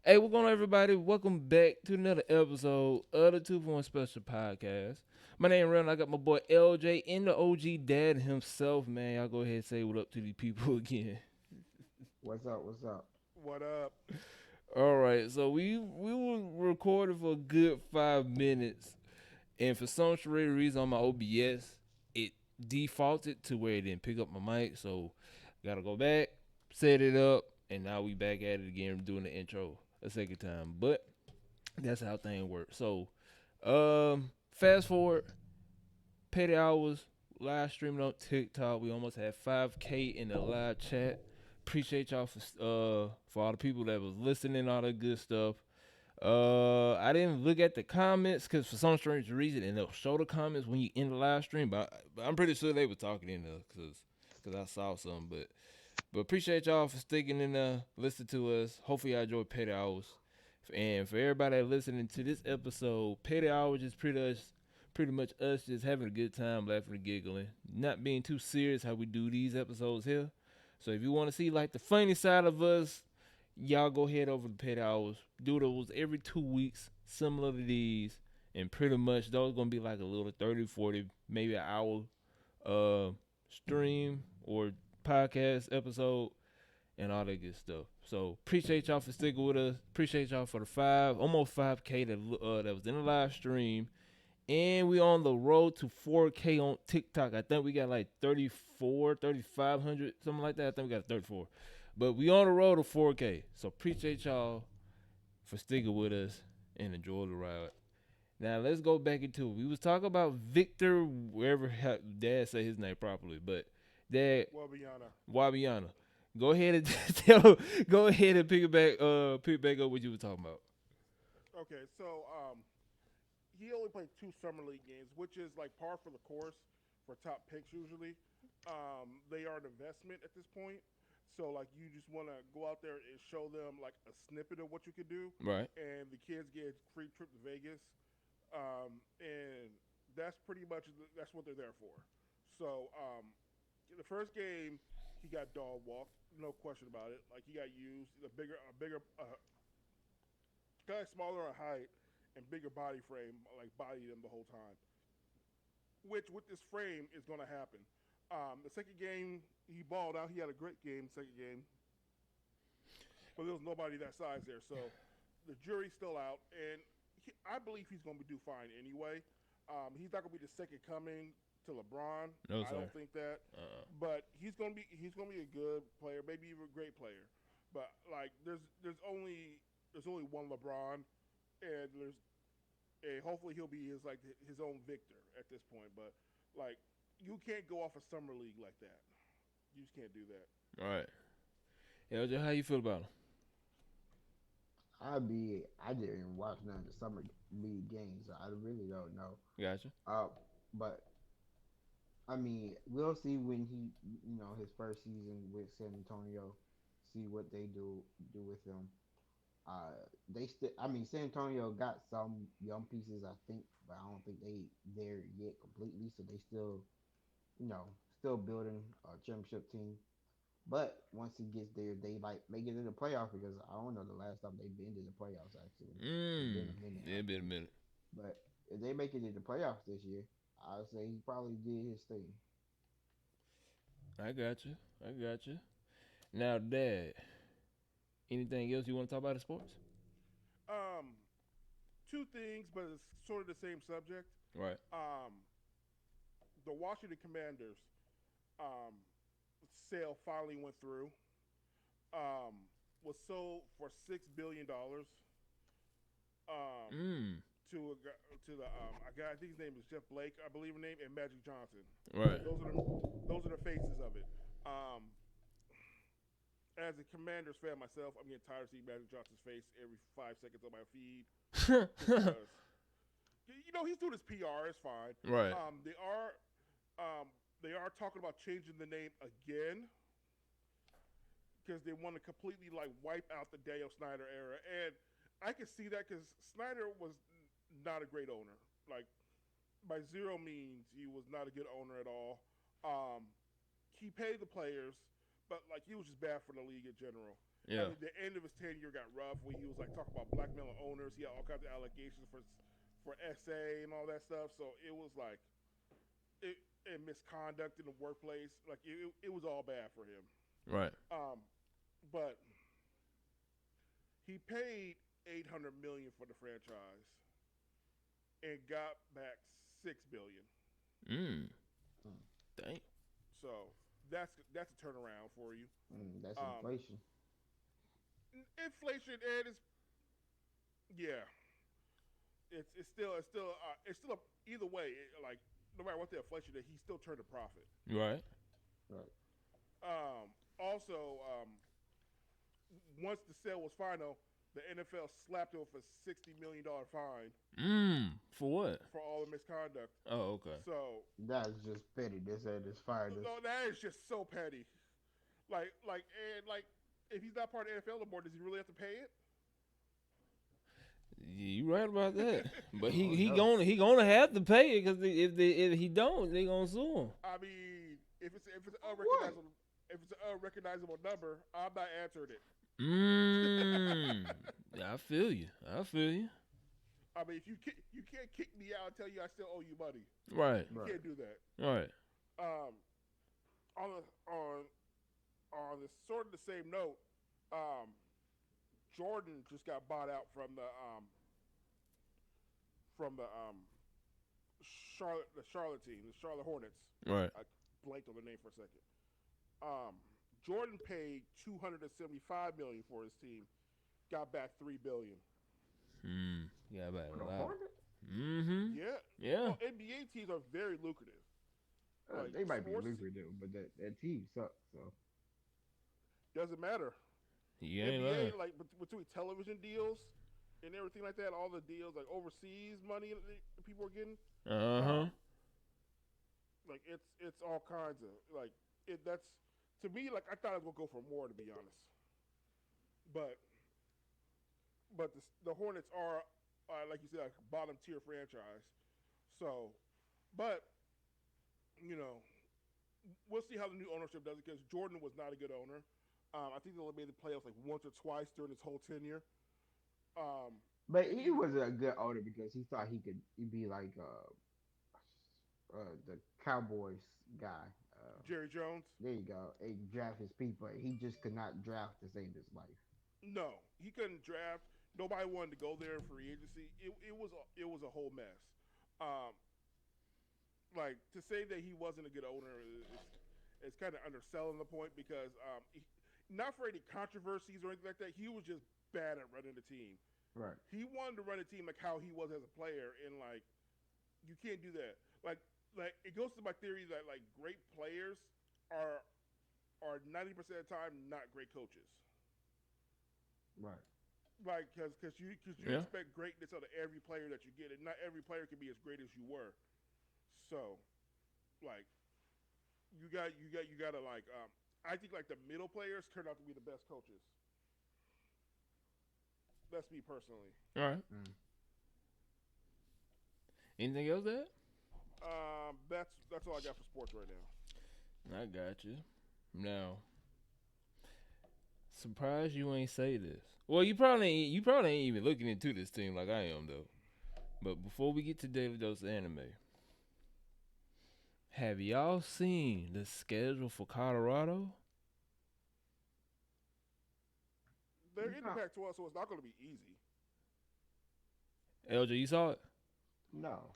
Hey, what's going on, everybody? Welcome back to another episode of the 2 Point Special Podcast. My name is Ren. I got my boy LJ and the OG dad himself, man. Y'all go ahead and say what up to these people again. What's up? What's up? What up? All right, so we were recording for a good 5 minutes, and for some strange reason on my OBS, it defaulted to where it didn't pick up my mic. So, gotta go back, set it up, and now we back at it again, doing the intro a second time. But that's how things work. So, fast forward, petty hours, live streaming on TikTok. We almost had 5K in the live chat. Appreciate y'all for all the people that was listening, all that good stuff. I didn't look at the comments because for some strange reason, and they'll show the comments when you in the live stream. But I'm pretty sure they were talking in there because I saw some. But appreciate y'all for sticking in there, listening to us. Hopefully, y'all enjoy petty hours. And for everybody that listening to this episode, petty hours is pretty much us just having a good time, laughing and giggling, not being too serious how we do these episodes here. So if you want to see like the funny side of us, y'all go head over to petty hours. Do those every 2 weeks, similar to these, and pretty much those gonna be like a little 30, 40, maybe an hour uh stream or podcast episode and all that good stuff. So appreciate y'all for sticking with us. Appreciate y'all for the almost 5K that was in the live stream, and we on the road to 4K on TikTok. I think we got like 34, 3,500, something like that. I think we got 34, but we on the road to 4K. So appreciate y'all for sticking with us and enjoy the ride. Now let's go back into it. We was talking about Victor, wherever Dad say his name properly, but Dad Wabiana. Wabiana. Go ahead and tell. Go ahead and pick back up what you were talking about. Okay, so he only played two summer league games, which is like par for the course for top picks usually. They are an investment at this point. So like you just want to go out there and show them like a snippet of what you could do, Right. and the kids get a free trip to Vegas, and that's pretty much that's what they're there for. So the first game he got dog walked, no question about it. Like he got used, a bigger guy smaller in height and bigger body frame, like bodied him the whole time. Which with this frame is going to happen. The second game he balled out. He had a great game. Second game, but there was nobody that size there. So the jury's still out, and I believe he's going to do fine anyway. He's not going to be the second coming to LeBron. No I sir. don't think that, but he's going to be a good player, maybe even a great player. But like there's only one LeBron, and hopefully he'll be his own victor at this point. But like you can't go off a summer league like that. You just can't do that. All right. LJ, how you feel about him? I didn't watch none of the summer league games, so I really don't know. Gotcha. Uh, but I mean, we'll see when his first season with San Antonio, see what they do with him. They still, I mean, San Antonio got some young pieces, I think, but I don't think they there yet completely. So they still, you know, still building a championship team. But once he gets there, they like make it in the playoffs because I don't know the last time they've been to the playoffs. Actually, it's been a minute, Yeah, I been a think. minute. But if they make it in the playoffs this year, I'd say he probably did his thing. I got you. I got you. Now, Dad, anything else you want to talk about in sports? Um, Two things, but it's sort of the same subject. Right. Um, the Washington Commanders um, sale finally went through. Was sold for $6 billion. Um, Mm. I think his name is Jeff Blake, I believe her name, and Magic Johnson. Right. Those are the faces of it. Um, as a Commanders fan myself, I'm getting tired of seeing Magic Johnson's face every 5 seconds on my feed because he's doing his PR. It's fine. Right. Um, they are um, they are talking about changing the name again because they want to completely like wipe out the Daniel Snyder era, and I can see that because Snyder was not a great owner. Like by zero means, he was not a good owner at all. Um, he paid the players, but like he was just bad for the league in general. Yeah. The end of his tenure got rough when he was like talking about blackmailing owners. He had all kinds of allegations for SA and all that stuff. So it was like and misconduct in the workplace. Like it was all bad for him. Right. But he paid $800 million for the franchise and got back $6 billion. Dang. So that's a turnaround for you. That's inflation. Inflation and it's still either way. Like no matter what the inflation is, he still turned a profit. Right. Also, once the sale was final, the NFL slapped him with a $60 million fine. For what? For all the misconduct. Oh, okay. So that's just petty. They said it's fired. No, that is just so petty. Like, if he's not part of the NFL anymore, does he really have to pay it? Yeah, you right about that. But he gonna have to pay it because if he don't, they gonna sue him. I mean, if it's an unrecognizable number, I'm not answering it. Yeah, I feel you. I mean, if you can't kick me out and tell you I still owe you money. Right. You can't do that. Right. On the sort of the same note, Jordan just got bought out from the Charlotte team, the Charlotte Hornets. Right. I blanked on the name for a second. Jordan paid $275 million for his team, got back $3 billion. Yeah, back a lot. Yeah. Yeah. Well, NBA teams are very lucrative. They might be lucrative, but that team sucks. So doesn't matter. Yeah, NBA, like between television deals and everything like that, all the deals like overseas money that people are getting. Like it's all kinds of like that's to me like I thought I was gonna go for more, to be honest. But the Hornets are like you said, like a bottom tier franchise. So, but you know, we'll see how the new ownership does it because Jordan was not a good owner. I think they only made the playoffs like once or twice during his whole tenure. But he was a good owner because he thought he'd be like the Cowboys guy. Jerry Jones. There you go. He draft his people. He just could not draft to save his life. No, he couldn't draft. Nobody wanted to go there in free agency. It was a whole mess. Like to say that he wasn't a good owner is kind of underselling the point because not for any controversies or anything like that. He was just bad at running the team. Right. He wanted to run a team like how he was as a player, and like you can't do that. Like it goes to my theory that like great players are 90% of the time not great coaches. Right. Like because you expect greatness out of every player that you get, and not every player can be as great as you were. So, like you gotta like I think like the middle players turn out to be the best coaches. That's me personally. All right. Anything else there? That's all I got for sports right now. I got you. Now, surprised you ain't say this. Well, you probably ain't even looking into this team like I am though. But before we get to Daily Dose Anime, have y'all seen the schedule for Colorado? They're in the Pac-12, so it's not going to be easy. LJ, you saw it? No.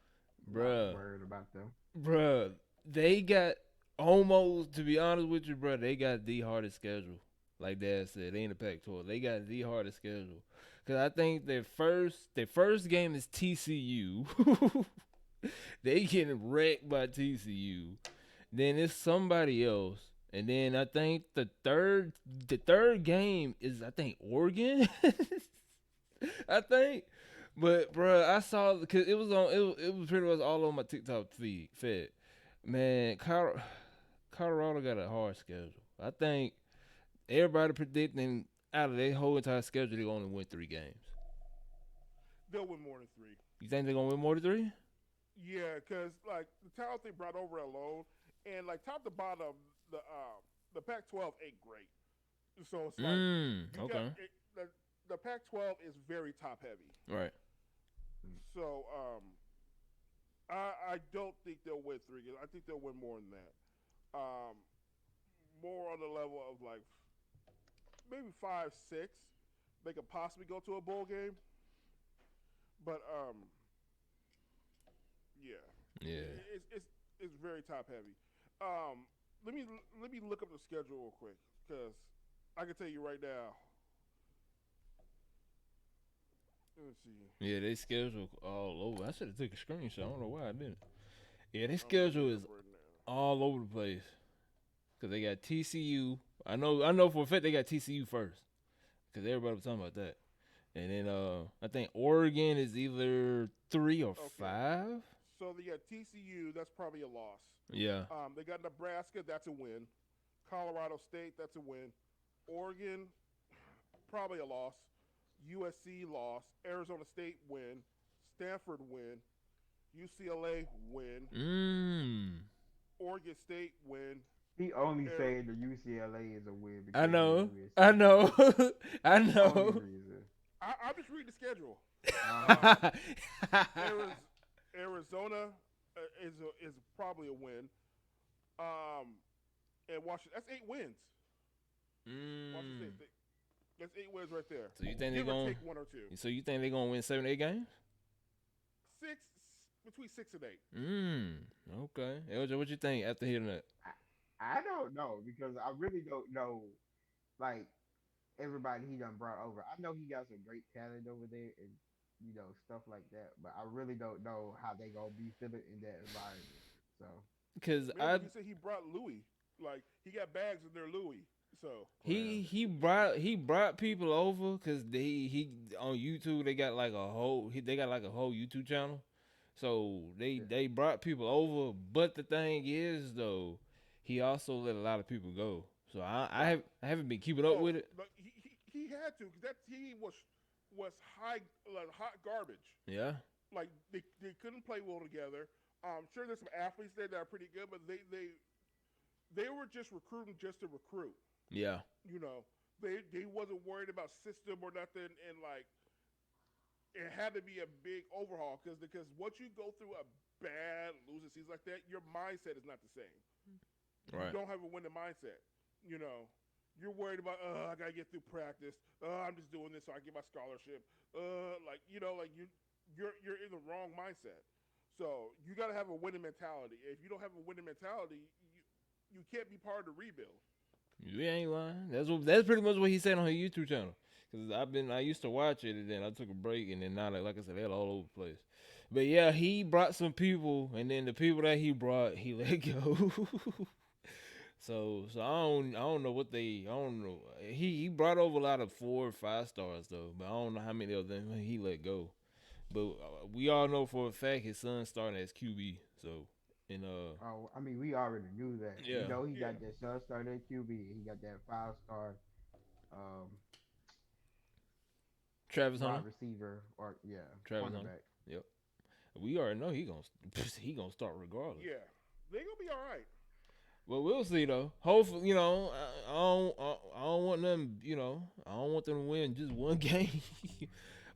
Bruh. Not worried about them. Bruh. They got almost, to be honest with you, bruh, they got the hardest schedule. Like Dad said, they in the Pac-12. They got the hardest schedule. Because I think their first game is TCU. They getting wrecked by TCU. Then it's somebody else. And then I think the third game is Oregon. I think. But bruh, I saw because it was pretty much all on my TikTok feed. Man, Colorado got a hard schedule. I think everybody predicting out of their whole entire schedule they only win 3 games. They'll win more than 3. You think they're gonna win more than 3? Yeah, because like the talent they brought over alone, and like top to bottom, the Pac-12 ain't great. So it's like you got Okay. the Pac-12 is very top heavy. Right. So I don't think they'll win 3 games. I think they'll win more than that. Um, more on the level of like maybe 5, 6. They could possibly go to a bowl game, but yeah, Yeah. it's very top heavy. Um, let me look up the schedule real quick because I can tell you right now. Let's see. Yeah, they schedule all over. I should have took a screenshot. I don't know why I didn't. Yeah, their I'm looking schedule it is up right now. all over the place. Cause they got TCU. I know for a fact they got TCU first. Cause everybody was talking about that. And then I think Oregon is either 3 or Okay, 5. so they got TCU. That's probably a loss. Yeah. They got Nebraska. That's a win. Colorado State. That's a win. Oregon, probably a loss. USC loss. Arizona State win. Stanford win. UCLA win. Oregon State win. He only Ari- saying the UCLA is a win I because of know. USC. I know. I Only know. reason. I'm just reading the schedule. Uh-huh. Arizona is probably a win. And Washington, that's 8 wins. Washington State, that's 8 wins right there. So you think they're Give or going? take 1 or 2. So you think they're gonna win 7, 8 games? 6 between 6 and 8. Okay. LJ, what you think after hearing that? I don't know because I really don't know, like everybody he done brought over. I know he got some great talent over there and stuff like that, but I really don't know how they gonna be feeling in that environment. So Because Remember, he said he brought Louis. Like he got bags in there, Louis. So he brought people over because he on YouTube they got like a whole YouTube channel, so they brought people over. But the thing is though, he also let a lot of people go. So I haven't been keeping up with it. But he had to because that team was hot garbage. Yeah. Like they couldn't play well together. Sure, there's some athletes there that are pretty good, but they were just recruiting just to recruit. Yeah. They wasn't worried about system or nothing, and like it had to be a big overhaul because once you go through a bad losing season like that, your mindset is not the same. Right. You don't have a winning mindset. You're worried about I gotta get through practice. I'm just doing this so I get my scholarship. You're in the wrong mindset. So you gotta have a winning mentality. If you don't have a winning mentality, you can't be part of the rebuild. You ain't lying. That's pretty much what he said on his YouTube channel. Cause I used to watch it and then I took a break and then now like I said they're all over the place. But yeah, he brought some people and then the people that he brought he let go. so I don't know what I don't know. He brought over a lot of 4 or 5 stars though, but I don't know how many of them he let go. But we all know for a fact his son's starting as QB. So and I mean, we already knew that. yeah, He got that son started at QB. He got that 5-star um, Travis wide Hunter. receiver or Travis Hunter. cornerback. Yep. We already know he gonna start regardless. Yeah, they're gonna be all right. Well, we'll see though. Hopefully, I don't want them. I don't want them to win just one game.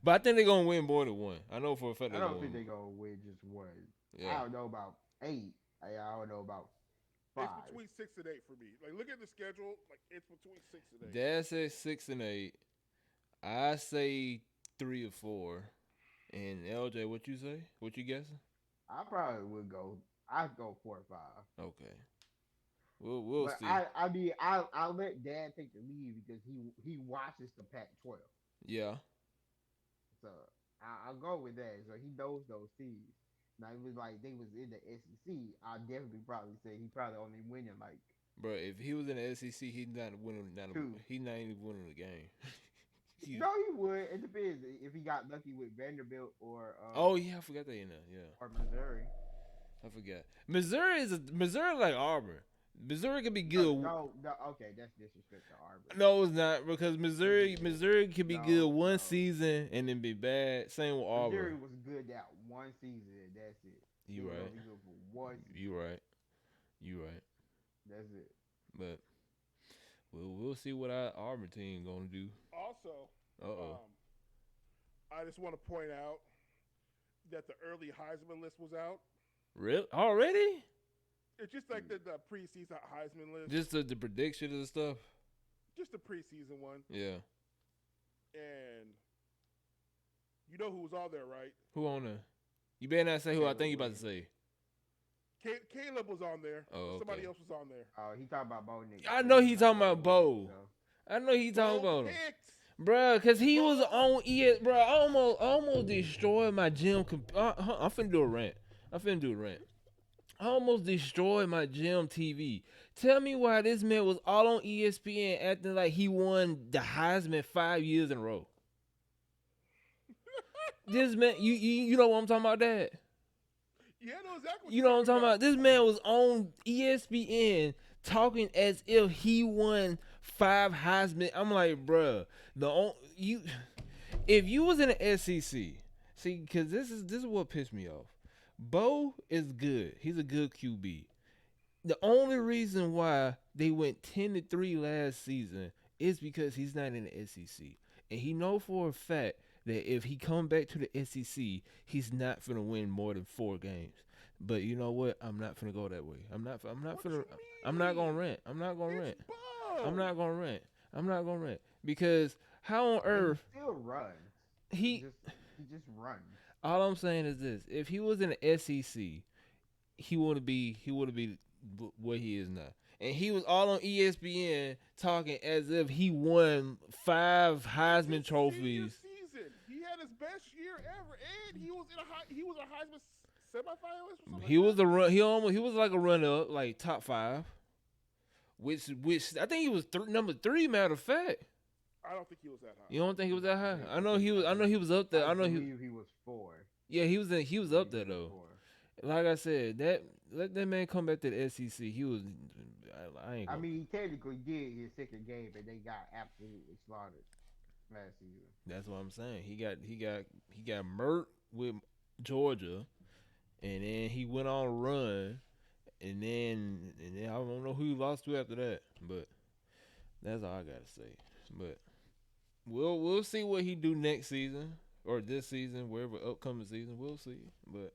But I think they're gonna win more than one. I know for a fact I they're don't gonna think win. they're gonna win just one. Yeah. I don't know about 8. I don't know about 5. It's between 6 and 8 for me. Like look at the schedule. Like it's between 6 and 8. Dad says 6 and 8. I say 3 or 4. And LJ, what you say? What you guessing? I probably would go. I'd go 4 or 5. Okay. We'll But see. I mean, I'll let Dad take the lead because he watches the Pac-12. Yeah. So I'll go with that. So he knows those teams. Now it was like they was in the SEC. I'll definitely probably say he probably only winning like Bro, if he was in the SEC, he's not winning. Two. He's not even winning the game. No, he would. It depends if he got lucky with Vanderbilt or Oh yeah, I forgot that in there. Yeah, or Missouri. I forgot. Missouri like Auburn. Missouri could be good. No, okay, that's disrespect to Auburn. No, it's not because Missouri could be good one No. season and then be bad. Same with Auburn. Missouri was good that one season, and that's it. You They were right. only good for one season. You right. You right. That's it. But we'll see what our Auburn team gonna do. Also, Uh-oh. I just want to point out that the early Heisman list was out. Really? Already? It's just like the preseason Heisman list. Just the prediction and stuff. Just the preseason one. Yeah. And you know who was on there, right? Who on there? You better not say who I think you about to say. Caleb was on there. Oh, okay. Somebody else was on there. Oh, he talking about Bo Nix. I know he talking about Bo. I know he talking about him. Bruh, cause he was on ES. Bruh, I almost destroyed my gym. I'm finna do a rant. I almost destroyed my gym TV. Tell me why this man was all on ESPN acting like he won the Heisman 5 years in a row. This man, you know what I'm talking about, Dad? Yeah, I know exactly what you know what I'm talking about. This man was on ESPN talking as if he won 5 Heisman. I'm like, bruh, if you was in the SEC, see, because this is what pissed me off. Bo is good. He's a good QB. The only reason why they went 10-3 last season is because he's not in the SEC, and he know for a fact that if he come back to the SEC, he's not finna win more than 4 games. But you know what? I'm not finna go that way. I'm not gonna rant. I'm not gonna rant because how on earth he still runs. He just runs. All I'm saying is this: if he was in the SEC, he would be where he is now. And he was all on ESPN talking as if he won 5 Heisman trophies. He had his best year ever, and he was a Heisman semifinalist. He was he was like a runner up, like top 5, which I think he was number 3. Matter of fact, I don't think he was that high. You don't think he was that high? I know he was up there. I believe he was 4. Yeah, he was up there though. 4. Like I said, let that man come back to the SEC. He was. I mean, he technically did his 2nd game, and they got absolutely slaughtered last season. That's what I'm saying. He got murked with Georgia, and then he went on a run, and then I don't know who he lost to after that. But that's all I gotta say. But we'll see what he do next season or this season, wherever upcoming season. We'll see. But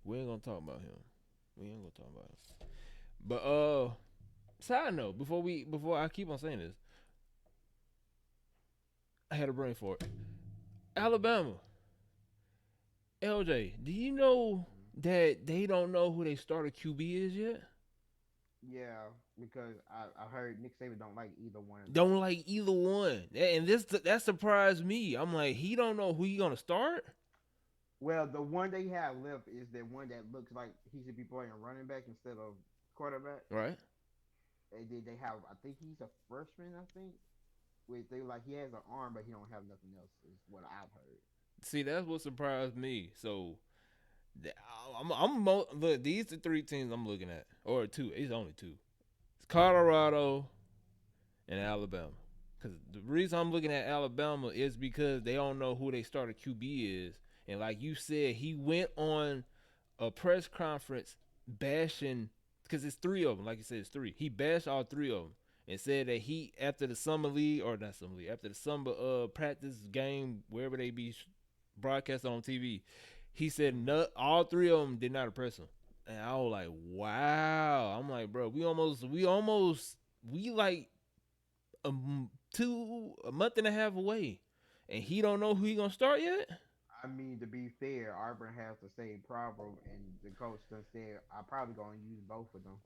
we ain't gonna talk about him. But side note, before I keep on saying this, I had a brain fart. Alabama. LJ, do you know that they don't know who their starter QB is yet? Yeah, because I heard Nick Saban don't like either one. Don't like either one, and that surprised me. I'm like, he don't know who he gonna start. Well, the one they have left is the one that looks like he should be playing running back instead of quarterback. Right. And then they have, I think he's a freshman. I think. They like he has an arm, but he don't have nothing else. Is what I've heard. See, that's what surprised me. So, look. These the 3 teams I'm looking at, or 2. It's only 2. It's Colorado and Alabama. Because the reason I'm looking at Alabama is because they don't know who they starter QB is, and like you said, he went on a press conference bashing because it's 3 of them. Like you said, it's 3. He bashed all 3 of them. And said that after the summer practice game, wherever they be broadcast on TV, he said all 3 of them did not impress him. And I was like, wow. I'm like, bro, we like a month and a half away, and he don't know who he gonna start yet. I mean, to be fair, Auburn has the same problem, and the coach done said I'm probably gonna use both of them.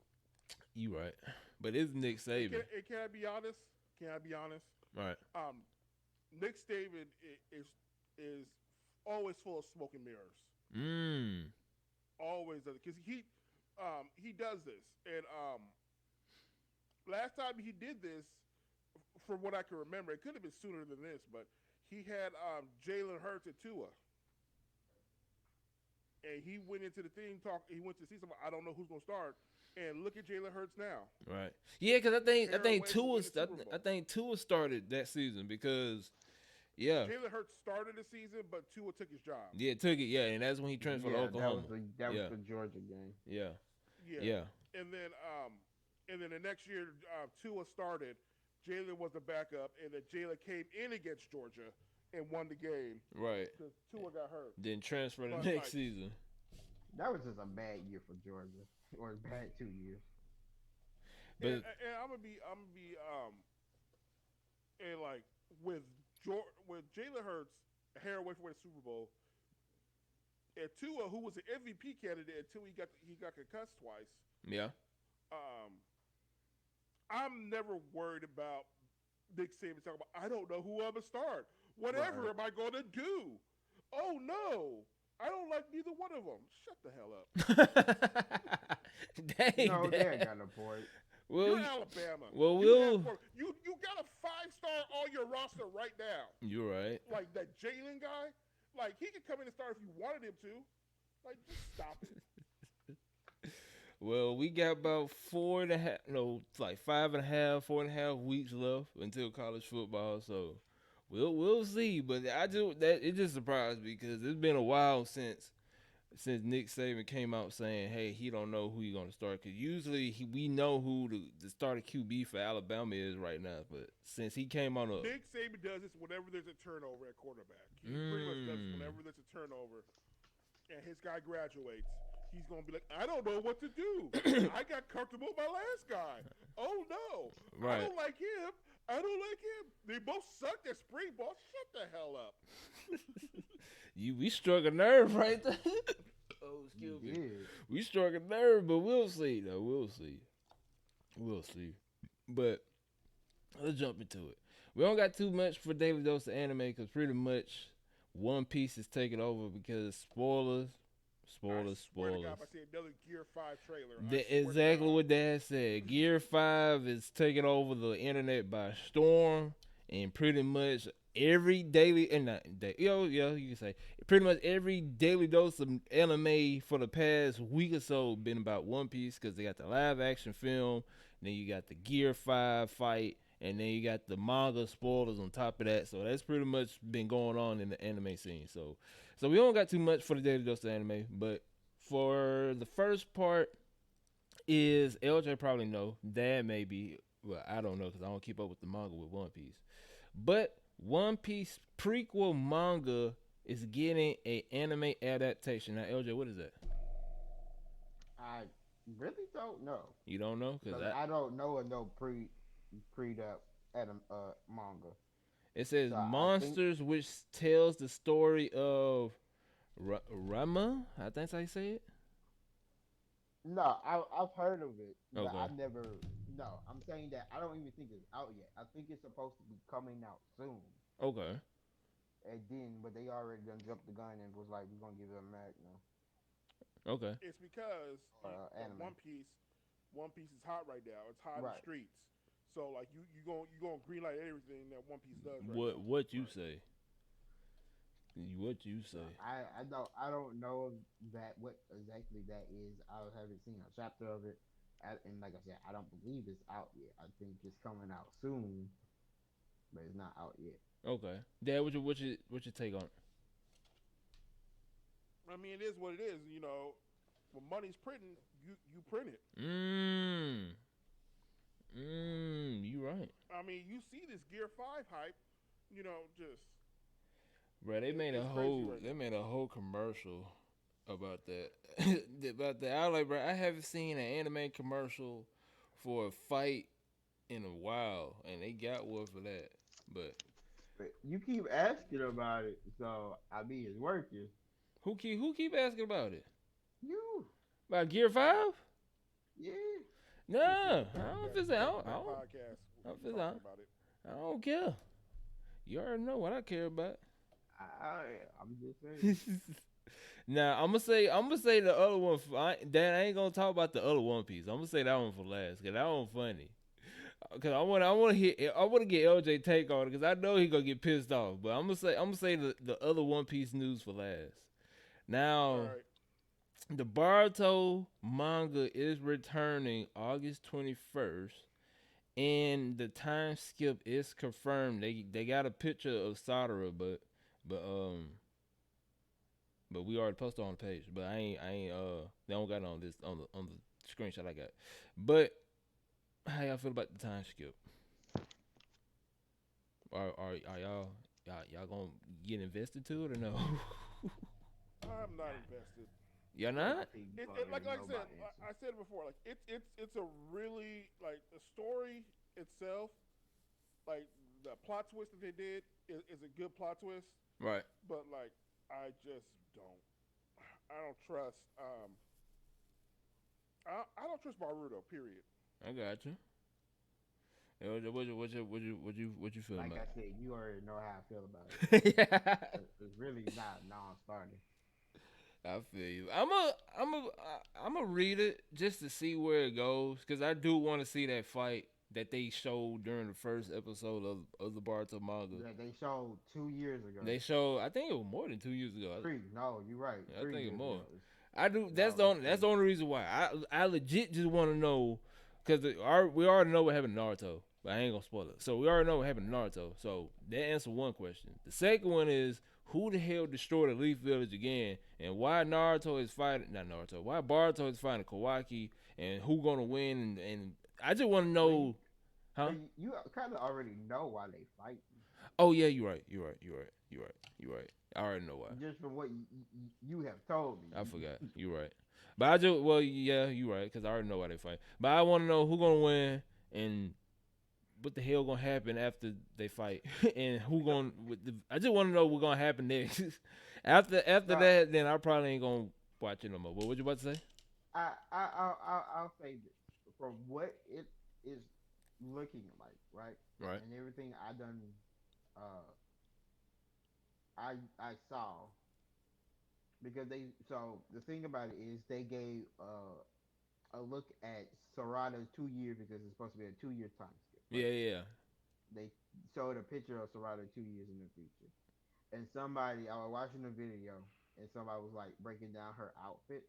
You right, but it's Nick Saban. Can I be honest? All right. Nick Saban is always full of smoke and mirrors. Always does, because he does this, and last time he did this, from what I can remember, it could have been sooner than this, but he had Jalen Hurts and Tua. And he went into the thing, he went to see someone, I don't know who's going to start. And look at Jalen Hurts now. Right. Yeah, because I think Tua started that season because, yeah. Jalen Hurts started the season, but Tua took his job. Yeah, took it. Yeah, and that's when he transferred to Oklahoma. That was the Georgia game. Yeah. And then the next year, Tua started, Jalen was the backup, and that Jalen came in against Georgia and won the game Right. because Tua got hurt. Then transfer the But next like, season. That was just a bad year for Georgia, or a bad 2 years. But and and like with with Jalen Hurts a hair away from winning the Super Bowl, and Tua, who was an MVP candidate until he got concussed twice. yeah. Um, I'm never worried about Nick Saban talking about I don't know who I'm gonna start. Whatever Right. am I gonna do? Oh no, I don't like neither one of them. Shut the hell up. Dang. No, they ain't Dad. got no point. Well, You're Alabama. well, You got a 5-star on your roster right now. You're right. Like that Jalen guy. Like he could come in and start if you wanted him to. Like just stop it. Well, we got about 4.5, no, like 5.5, 4.5 weeks left until college football. So we'll see. But it just surprised me because it's been a while since Nick Saban came out saying, "Hey, he don't know who he's gonna start." Because usually we know who the starting QB for Alabama is right now. But since he came on a Nick Saban does this whenever there's a turnover at quarterback. He pretty much does this whenever there's a turnover and his guy graduates. He's gonna be like, I don't know what to do. I got comfortable with my last guy. Oh no, Right. I don't like him. I don't like him. They both sucked at spring ball. Shut the hell up. we struck a nerve right there. Oh, You excuse me. did. We struck a nerve, but we'll see though. We'll see. But let's jump into it. We don't got too much for Daily Dose of Anime because pretty much One Piece is taking over because spoilers. I swear to God, if I see another Gear 5 trailer, I swear to Exactly God. what Dad said. Gear 5 is taking over the internet by storm, and pretty much every daily, and not day, you can say pretty much every daily dose of anime for the past week or so been about One Piece because they got the live action film, then you got the Gear 5 fight, and then you got the manga spoilers on top of that. So that's pretty much been going on in the anime scene. So we don't got too much for the daily dose of anime, but for the first part is LJ probably know, Dad maybe, well I don't know because I don't keep up with the manga with One Piece, but One Piece prequel manga is getting a anime adaptation. Now LJ, what is that? I really don't know. You don't know because I don't know of no pre manga. it says So I think monsters, which tells the story of Rama. I think that's how you say it. no, I've heard of it, but Okay. I've never. No, I'm saying that I don't even think it's out yet. I think it's supposed to be coming out soon. Okay. And then, but they already done jumped the gun and was like, "We're gonna give it a Mac now." Okay. It's because Anime. One Piece is hot right now. It's hot in Right. the streets. So like you going greenlight everything that One Piece does. Right now. What you say? What you say? I don't know that what exactly that is. I haven't seen a chapter of it, and like I said, I don't believe it's out yet. I think it's coming out soon, but it's not out yet. Okay. Dad, what your take on it? I mean, it is what it is. You know, when money's printing, you print it. You right. I mean, you see this Gear 5 hype. You know, just Bro, they made a it's crazy whole right now. they made a whole commercial about that. About that. I was like, bro, I haven't seen an anime commercial for a fight in a while, and they got one for that. But But you keep asking about it, so I mean it's working. who keep asking about it? You, About Gear 5? yeah. No, I don't feel I don't, I don't, podcast. I don't we feel talking about it. I don't care. You already know what I care about. I'm just saying. Now I'm gonna say the other one. Dad, I ain't gonna talk about the other One Piece. I'm gonna say that one for last, cause that one funny. Cause I want to get LJ take on it, cause I know he gonna get pissed off. But I'm gonna say the other One Piece news for last. Now, All right. the Boruto manga is returning August 21st, and the time skip is confirmed. They got a picture of Sadara, but we already posted on the page. But I ain't they don't got it on the screenshot I got. But how y'all feel about the time skip? Are y'all gonna get invested to it or no? I'm not Nah, invested. Y'all I not? think you It already like know I said, about the answer. I said it before. Like it's a really like the story itself, like the plot twist that they did is a good plot twist. Right. But like I just don't. I don't trust. I don't trust Baruto. Period. I got you. What you feeling Like about I said, you already know how I feel about it. it? So Yeah. it's really not a non-starter. I feel you. I'm a read it just to see where it goes because I do want to see that fight that they showed during the first episode of the Boruto manga. That they showed 2 years ago. They showed. I think it was more than 2 years ago. Three. No, you're right. I Three think it years ago. more. I do. That's No, the it's only. That's three. the only reason why. I legit just want to know because we already know what happened to Naruto, but I ain't gonna spoil it. So we already know what happened to Naruto. So that answers one question. The second one is who the hell destroyed the Leaf Village again, and why Naruto is fighting not Naruto. Why Boruto is fighting Kawaki, and who gonna win? And I just want to But you, know, huh? but you kind of already know why they fight. Oh yeah, you're right. You're right. You're right. You're right. You're right. I already know why. Just from what you have told me. I forgot. You're right. But I just yeah, you're right because I already know why they fight. But I want to know who gonna win and what the hell gonna happen after they fight and who gonna. I just want to know what's gonna happen next. after Now, that, then I probably ain't gonna watch it no more. But what you about to say? I'll say this from what it is looking like, right, Right. and everything I done, uh, I saw because they. So the thing about it is they gave a look at Sarada's 2 years because it's supposed to be a 2 year time skip, Yeah, right? yeah. They showed a picture of Sarada 2 years in the future, and somebody I was watching the video, and somebody was like breaking down her outfit,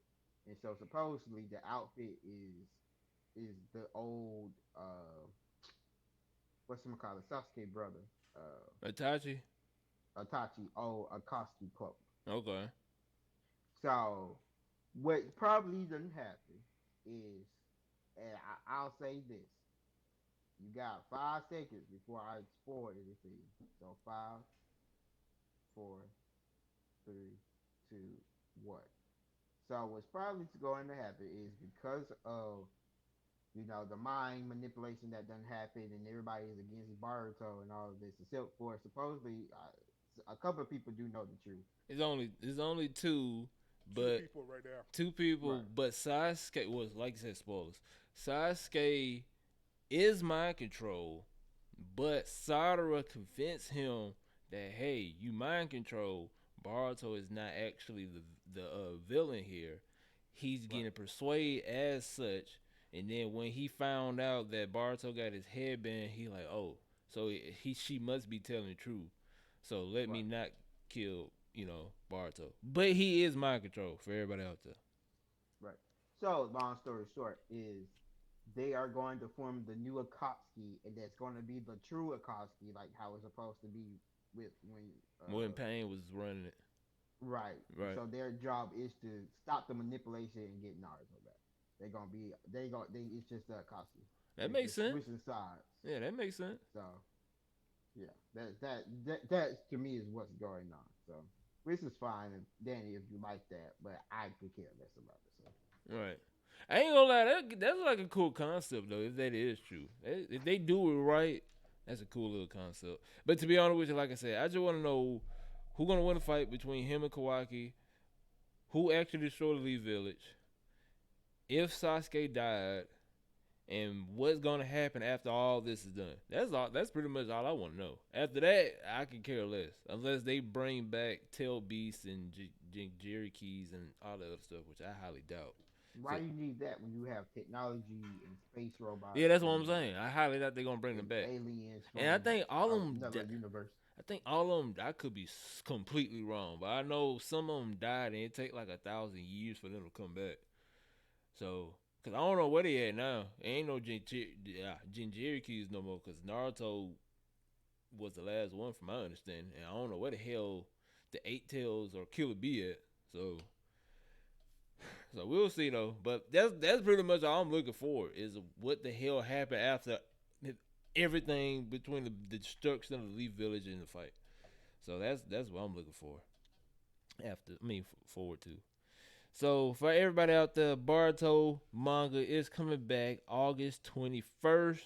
and so supposedly the outfit is the old what's him call it Sasuke brother Itachi. Itachi old Akatsuki cloak. Okay. So what probably doesn't happen is, and I'll say this: you got 5 seconds before I spoil anything. So 5, 4, 3, 2, 1. So what's probably going to happen is because of the mind manipulation that doesn't happen, and everybody is against Baruto and all of this, except for supposedly a couple of people do know the truth. It's only two, Two but people right now. two people. Right, But Sasuke was like I said, spoilers. Sasuke is mind control, but Sadara convinced him that hey, you mind control. Baruto is not actually the villain here. He's right, getting persuaded as such, and then when he found out that Baruto got his headband, he like, oh, so she must be telling the truth. So let me right, not kill Baruto, but he is mind control for everybody out there. right. So long story short is they are going to form the new Akatsuki, and that's going to be the true Akatsuki, like how it's supposed to be with when When Pain was running it, right. right? So their job is to stop the manipulation and get Naruto back. They're gonna be they it's just the Akatsuki. That They're makes just sense. switching sides. Yeah, that makes sense. So yeah, that to me is what's going on. So which is fine, if, Danny, if you like that, but I could care less about it. So Right. I ain't gonna lie, that's like a cool concept though. If that is true, if they do it right, that's a cool little concept. But to be honest with you, like I said, I just want to know who gonna win the fight between him and Kawaki. Who actually destroyed the Lee Village? If Sasuke died, and what's gonna happen after all this is done? That's all. That's pretty much all I want to know. After that, I can care less, unless they bring back Tail Beast and Jerry Keys and all the other stuff, which I highly doubt. why So you need that when you have technology and space yeah, robots that's what I'm saying. I highly doubt they're gonna bring them and back. aliens And I from think all of them. another universe? I think all of them. I could be completely wrong, but I know some of them died, and it take like 1,000 years for them to come back. So, cause I don't know where they at now. Ain't no Jinjiri Keys no more. Cause Naruto was the last one, from my understanding, and I don't know where the hell the Eight Tails or Killer Bee at. So we'll see though. But that's pretty much all I'm looking for is what the hell happened everything between the destruction of the Leaf Village and the fight. So that's what I'm looking for. Forward to. So for everybody out there, Boruto manga is coming back August 21st.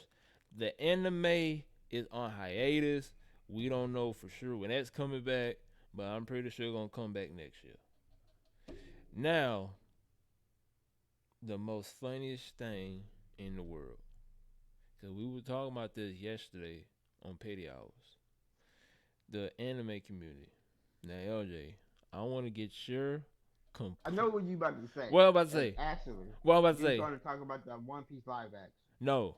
The anime is on hiatus. We don't know for sure when that's coming back, but I'm pretty sure it's gonna come back next year. Now, the most funniest thing in the world, because we were talking about this yesterday on Petty Hours, the anime community. Now, LJ, I want to get your I know what you about to say. what I'm about to And say. actually, What I'm about to you're say. going to talk about the One Piece live action. No,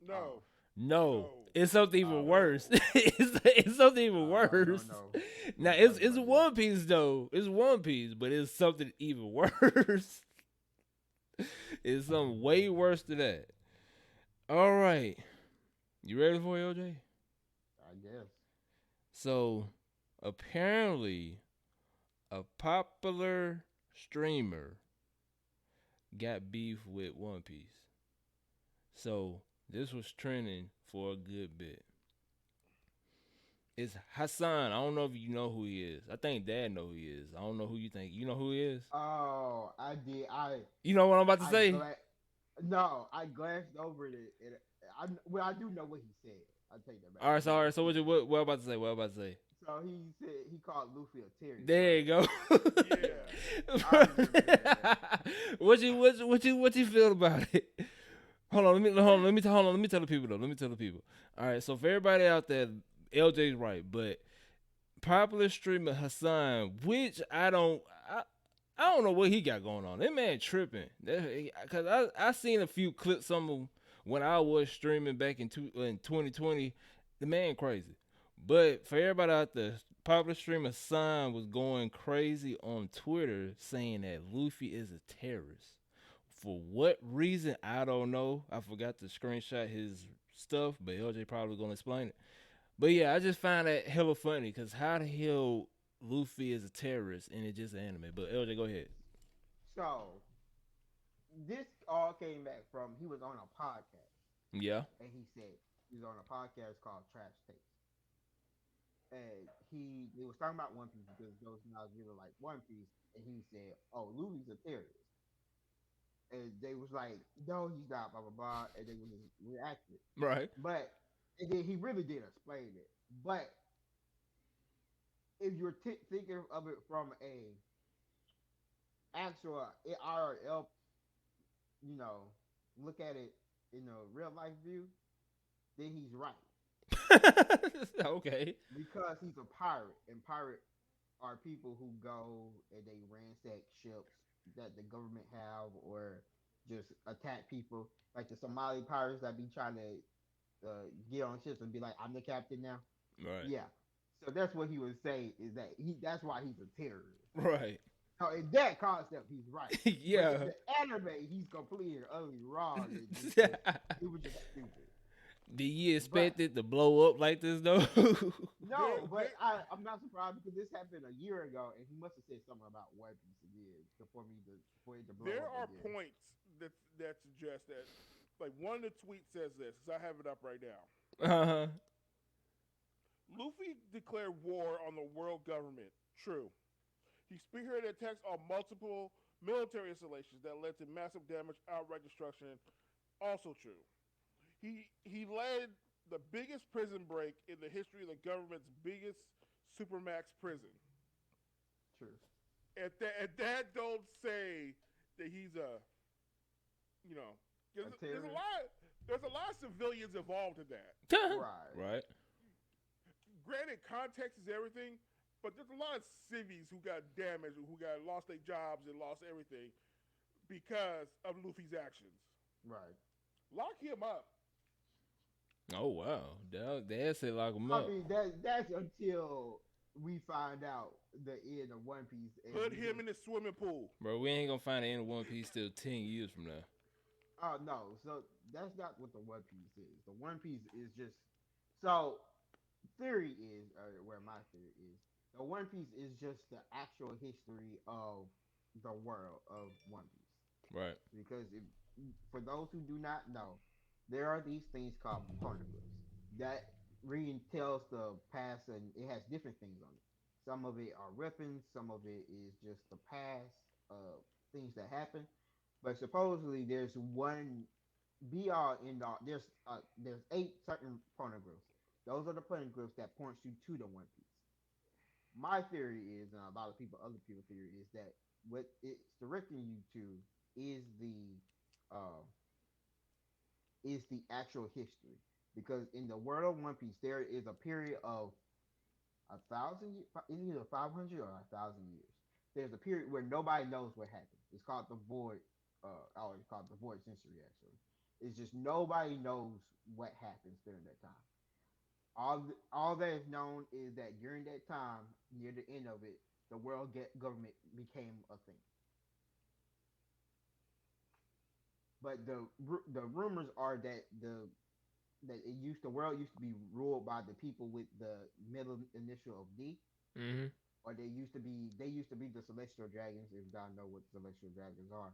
No, no, no, it's something even Oh. worse. it's something even worse. No. Now it's One Piece though. It's One Piece, but it's something even worse. It's something way worse than that. All right, you ready for it, LJ? I guess. So apparently, a popular streamer got beef with One Piece. So this was trending for a good bit. It's Hassan. I don't know if you know who he is. I think Dad know who he is. I don't know who you think. You know who he is? Oh, I did. You know what I'm about to I say? no, I glanced over it. Well, I do know what he said. I take that back. All right. So what I'm about to say? What I'm about to say? So he said he called Luffy a Terry. There you go. yeah. I remember that. What you feel about it? Hold on, let me tell the people though. Let me tell the people. All right, so for everybody out there, LJ's right, but popular streamer Hassan, which I don't know what he got going on. That man tripping. Cause I seen a few clips of him when I was streaming back in 2020. The man crazy. But for everybody out there, popular streamer Hassan was going crazy on Twitter saying that Luffy is a terrorist. For what reason, I don't know. I forgot to screenshot his stuff, but LJ probably gonna explain it. But yeah, I just find that hella funny because how the hell Luffy is a terrorist and it's just an anime? But LJ, go ahead. So this all came back from he was on a podcast Yeah. and he said he was on a podcast called Trash Taste. And he was talking about One Piece because those guys really like One Piece, and he said, "Oh, Luffy's a terrorist," and they was like, "No, he's not," blah blah blah, and they was just reacted. Right. But and then he really did explain it. But if you're thinking of it from a actual IRL, you know, look at it in a real life view, then he's right Okay. because he's a pirate, and pirate are people who go and they ransack ships that the government have or just attack people like the Somali pirates that be trying to get on ships and be like, I'm the captain now. Right. Yeah. So that's what he was saying is that that's why he's a terrorist. Right. So in that concept, he's right. Yeah. But in the anime, he's completely and utterly wrong. It was just stupid. Did you expect it to blow up like this though? No, but I'm not surprised because this happened a year ago, and he must have said something about One Piece again for it to blow There up are again. points that suggest that, like one of the tweets says this, because I have it up right now. Uh-huh. Luffy declared war on the world government. True. He spearheaded attacks on multiple military installations that led to massive damage, outright destruction. Also true. He led the biggest prison break in the history of the government's biggest supermax prison. True. And that don't say that he's you know, there's a lot of civilians involved in that. Right. Right. Granted, context is everything, but there's a lot of civvies who got damaged, who got lost their jobs and lost everything because of Luffy's actions. Right. Lock him up. Oh wow. They say lock him I up. mean, that's until we find out the end of One Piece. Put him in the swimming pool. Bro, we ain't gonna find the end of One Piece till 10 years from now. Oh no, so that's not what the One Piece is. The One Piece is just so theory is, or where my theory is, the One Piece is just the actual history of the world of One Piece. Right. Because if for those who do not know, there are these things called pornograms that tells the past, and it has different things on it. Some of it are weapons, some of it is just the past things that happen. But supposedly there's one be all end all. There's 8 certain pornograms. Those are the pornograms that points you to the One Piece. My theory is, and a lot of people, other people theory is that what it's directing you to is uh, the actual history. Because in the world of One Piece, there is a period of 1,000, either 500 or 1,000 years. There's a period where nobody knows what happened. It's called the Void. It's called the Void Century. Actually, it's just nobody knows what happens during that time. All that is known is that during that time, near the end of it, the government became a thing. But the rumors are that the world used to be ruled by the people with the middle initial of D, Mm-hmm. or they used to be the celestial dragons. If y'all know what celestial dragons are,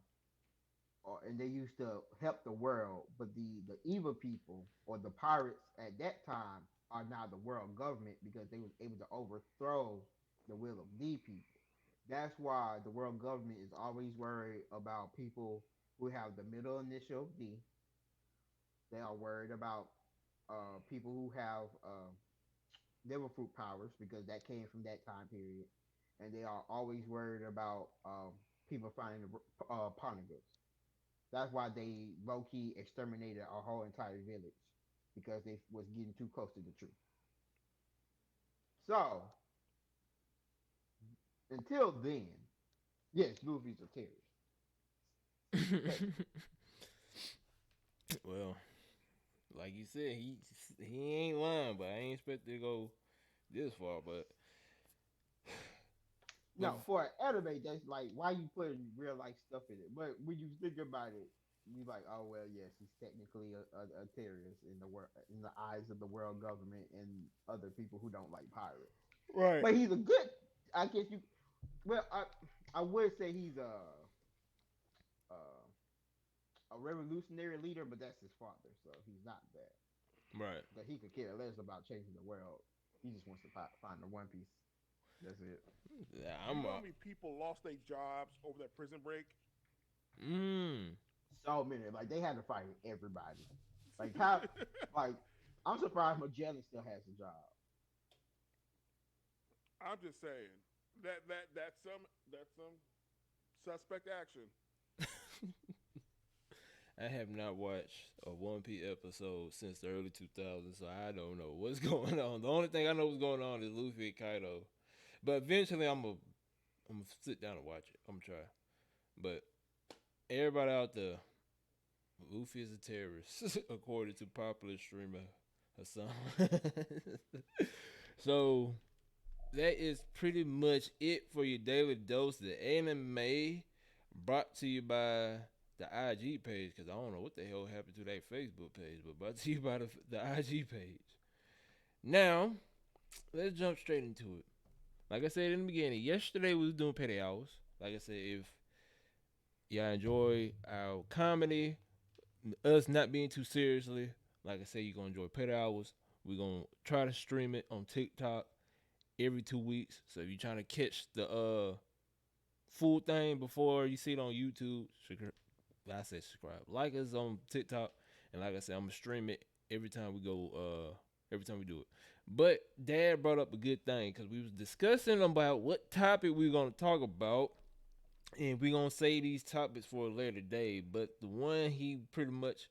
and they used to help the world. But the evil people or the pirates at that time are now the world government because they was able to overthrow the will of the people. That's why the world government is always worried about people who have the middle initial of D. They are worried about people who have devil fruit powers because that came from that time period, and they are always worried about people finding the pornograms. That's why they low key exterminated our whole entire village because they was getting too close to the truth. So until then, yes, Luffy's a terrorist. Technically. Well, like you said, he ain't lying, but I ain't expect to go this far. But No, for an anime, that's like why you putting real life stuff in it. But when you think about it, you like, oh well, yes, he's technically a terrorist in the world, in the eyes of the world government and other people who don't like pirates. right, But he's a good. I guess you. Well, I would say he's a revolutionary leader, but that's his father, so he's not that. right. But he could care less about changing the world. He just wants to find the One Piece. That's it. Yeah, You I'm know how many people lost their jobs over that prison break? mm. So many. Like they had to fight everybody. Like how? Like I'm surprised Magellan still has a job. I'm just saying that's some suspect action. I have not watched a One Piece episode since the early 2000s, so I don't know what's going on. The only thing I know what's going on is Luffy and Kaido. But eventually, I'm gonna sit down and watch it. I'm gonna try. But everybody out there, Luffy is a terrorist, according to popular streamer Hassan. So that is pretty much it for your daily dose of anime, brought to you by the IG page, because I don't know what the hell happened to that Facebook page, but brought to you by the IG page. Now, let's jump straight into it. Like I said in the beginning, yesterday we was doing petty hours. Like I said, if y'all enjoy our comedy, us not being too seriously, like I said, you're gonna enjoy petty hours. We're gonna try to stream it on TikTok every 2 weeks. So if you're trying to catch the full thing before you see it on YouTube, I say subscribe. Like us on TikTok, and like I said, I'm gonna stream it every time we go. Every time we do it. But Dad brought up a good thing because we was discussing about what topic we are gonna talk about, and we gonna save these topics for a later day. But the one he pretty much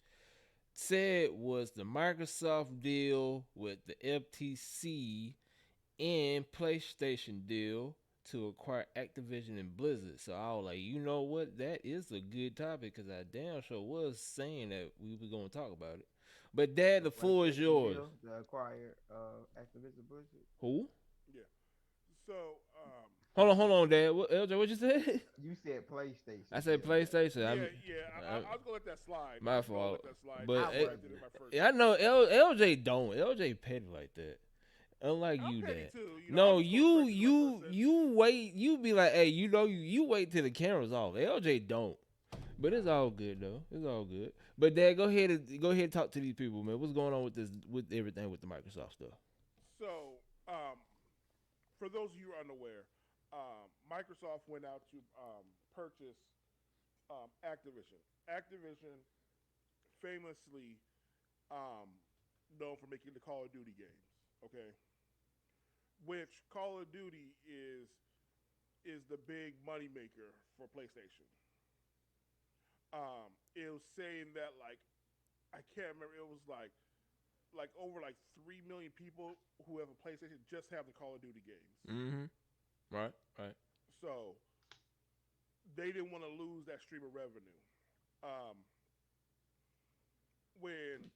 said was the Microsoft deal with the FTC and PlayStation deal to acquire Activision and Blizzard. So I was like, you know what? That is a good topic because I damn sure was saying that we were going to talk about it. But Dad, The the floor is PlayStation yours. deal to acquire Activision Blizzard. Who? Yeah. So Hold on, Dad. LJ, what you said? You said PlayStation. I said deal. PlayStation. yeah, I'm, I was gonna let that slide. my I was gonna fault. let that slide. But I it- did it my first. I know LJ don't. LJ petty like that. Unlike I'm you, petty Dad. too. No, I'm just you gonna correct my you first you wait. You be like, hey, you know, you wait till the camera's off. LJ don't. But it's all good though. It's all good. But Dad, go ahead and talk to these people, man. What's going on with this with everything with the Microsoft stuff? So, for those of you who are unaware, Microsoft went out to purchase Activision. Activision, famously um, known for making the Call of Duty games. Okay, which Call of Duty is the big money maker for PlayStation. It was saying that like I can't remember. It was like over like 3 million people who have a PlayStation just have the Call of Duty games. Mm-hmm. Right. Right. So they didn't want to lose that stream of revenue. Um, when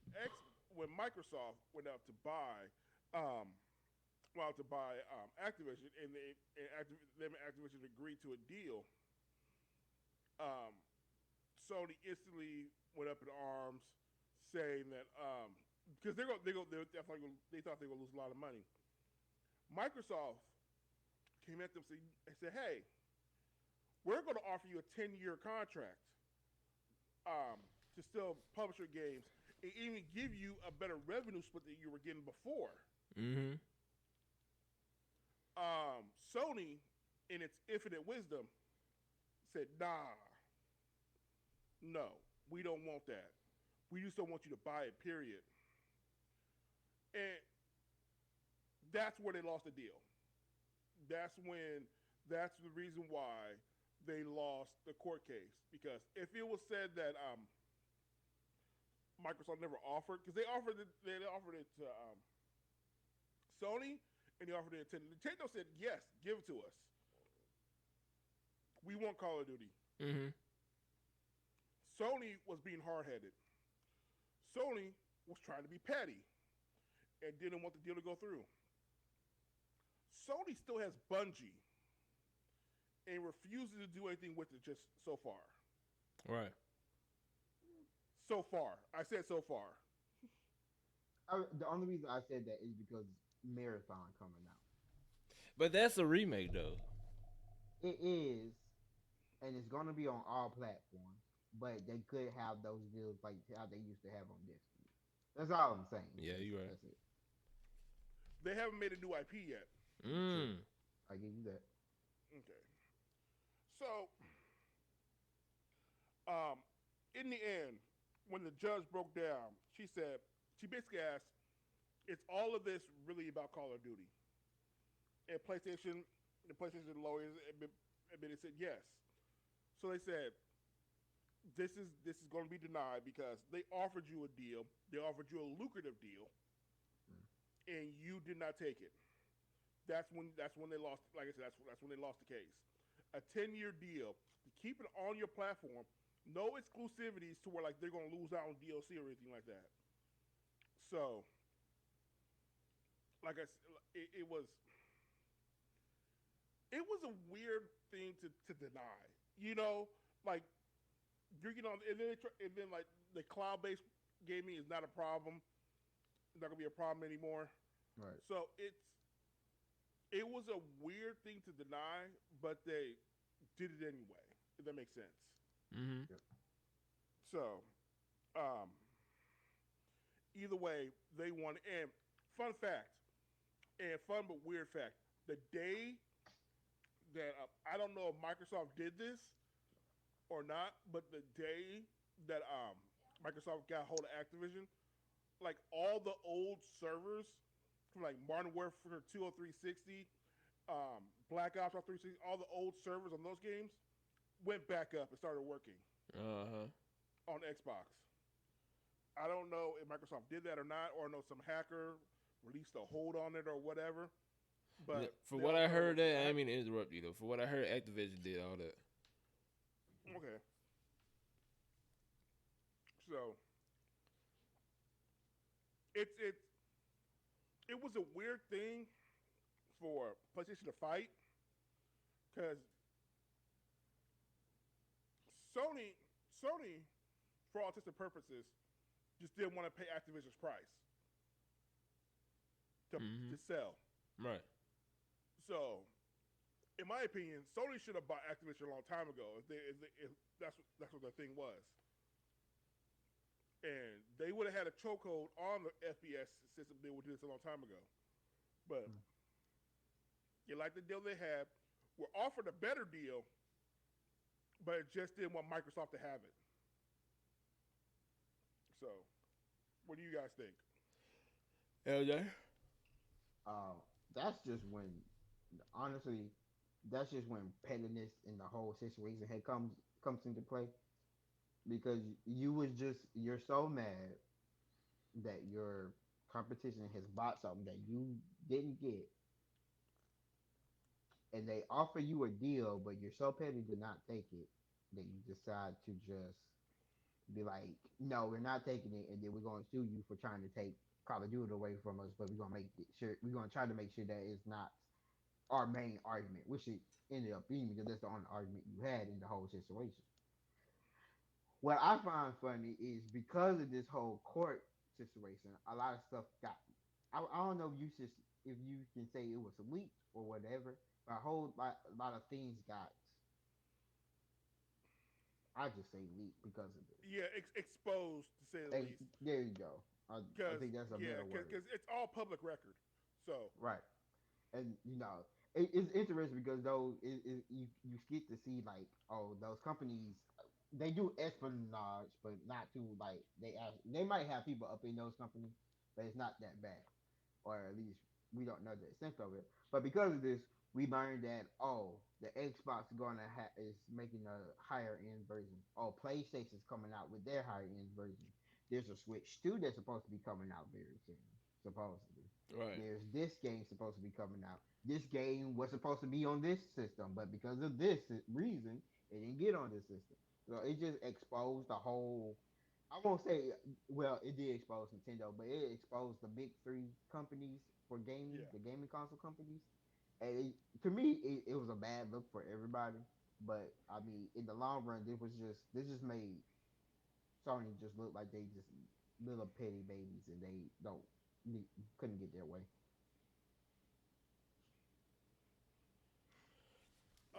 when Microsoft um, went out to buy Activision, and them and Activision agreed to a deal, um, Sony instantly went up in arms, saying that because they're definitely they thought they were gonna lose a lot of money. Microsoft came at them and said, "Hey, we're going to offer you a 10-year contract to still publish your games and even give you a better revenue split than you were getting before." Mm-hmm. Sony, in its infinite wisdom, said, "Nah, no, we don't want that. We just don't want you to buy it, period." And that's where they lost the deal. That's the reason why they lost the court case. Because if it was said that Microsoft never offered, because they offered it to Sony, and they offered it to Nintendo. Nintendo said, "Yes, give it to us. We want Call of Duty." Mm-hmm. Sony was being hard-headed. Sony was trying to be petty and didn't want the deal to go through. Sony still has Bungie and refuses to do anything with it just so far. Right. So far. I said so far. The only reason I said that is because Marathon coming out. But that's a remake though. It is, and it's gonna be on all platforms. But they could have those deals like how they used to have on Destiny. That's all I'm saying. Yeah, you're right. That's it. They haven't made a new IP yet. Mm. I give you that. Okay. So, in the end, when the judge broke down, she basically asked, "Is all of this really about Call of Duty?" And the PlayStation lawyers admitted, said yes. So they said, this is going to be denied because they offered you a deal. They offered you a lucrative deal, and you did not take it. That's when they lost. Like I said, that's when they lost the case. A 10-year deal to keep it on your platform, no exclusivities to where like they're going to lose out on DLC or anything like that. So, like I said, it was a weird thing to deny. You know, like you're getting on, and then like the cloud-based gaming is not a problem. It's not gonna be a problem anymore. Right. So it was a weird thing to deny, but they did it anyway. If that makes sense. Mm-hmm. Yep. So, either way, they won. And fun fact, and fun but weird fact: the day that I don't know if Microsoft did this or not, but the day that Microsoft got hold of Activision, like all the old servers from like Modern Warfare 2 or 360, Black Ops 360, all the old servers on those games went back up and started working on Xbox. I don't know if Microsoft did that or not, or I know some hacker released a hold on it or whatever. But for what I heard, I didn't mean to interrupt you though. For what I heard, Activision did all that. Okay. So it was a weird thing for PlayStation to fight because Sony, for all intents and purposes, just didn't want to pay Activision's price to sell. Right. So in my opinion, Sony should have bought Activision a long time ago. If that's what the thing was, and they would have had a chokehold on the FPS system. They would do this a long time ago. But you like the deal they had. Were offered a better deal, but it just didn't want Microsoft to have it. So, what do you guys think? LJ? Uh, that's just when, honestly, that's just when pettiness in the whole situation had comes into play because you're so mad that your competition has bought something that you didn't get, and they offer you a deal, but you're so petty to not take it that you decide to just be like, no, we're not taking it, and then we're going to sue you for trying to take Call of Duty away from us, but we're going to try to make sure that it's not our main argument, which it ended up being because that's the only argument you had in the whole situation. What I find funny is because of this whole court situation, a lot of stuff got. I don't know if you can say it was leaked or whatever, but a lot of things got. I just say leaked because of this. Yeah, exposed to say the least. There you go. I Because think that's a better word. because it's all public record. So Right. And it's interesting because you get to see like, oh, those companies, they do espionage, but not too like they might have people up in those companies, but it's not that bad, or at least we don't know the extent of it. But because of this, we learned that, oh, the Xbox is making a higher end version. Oh, PlayStation's coming out with their higher end version. There's a Switch 2 that's supposed to be coming out very soon, supposedly. Right. There's this game supposed to be coming out. This game was supposed to be on this system, but because of this reason, it didn't get on this system. So it just exposed the whole. I won't say, well, it did expose Nintendo, but it exposed the big three companies for gaming, yeah, the gaming console companies. And to me, it was a bad look for everybody. But I mean, in the long run, this just made Sony just look like they just little petty babies, and they don't couldn't get their way.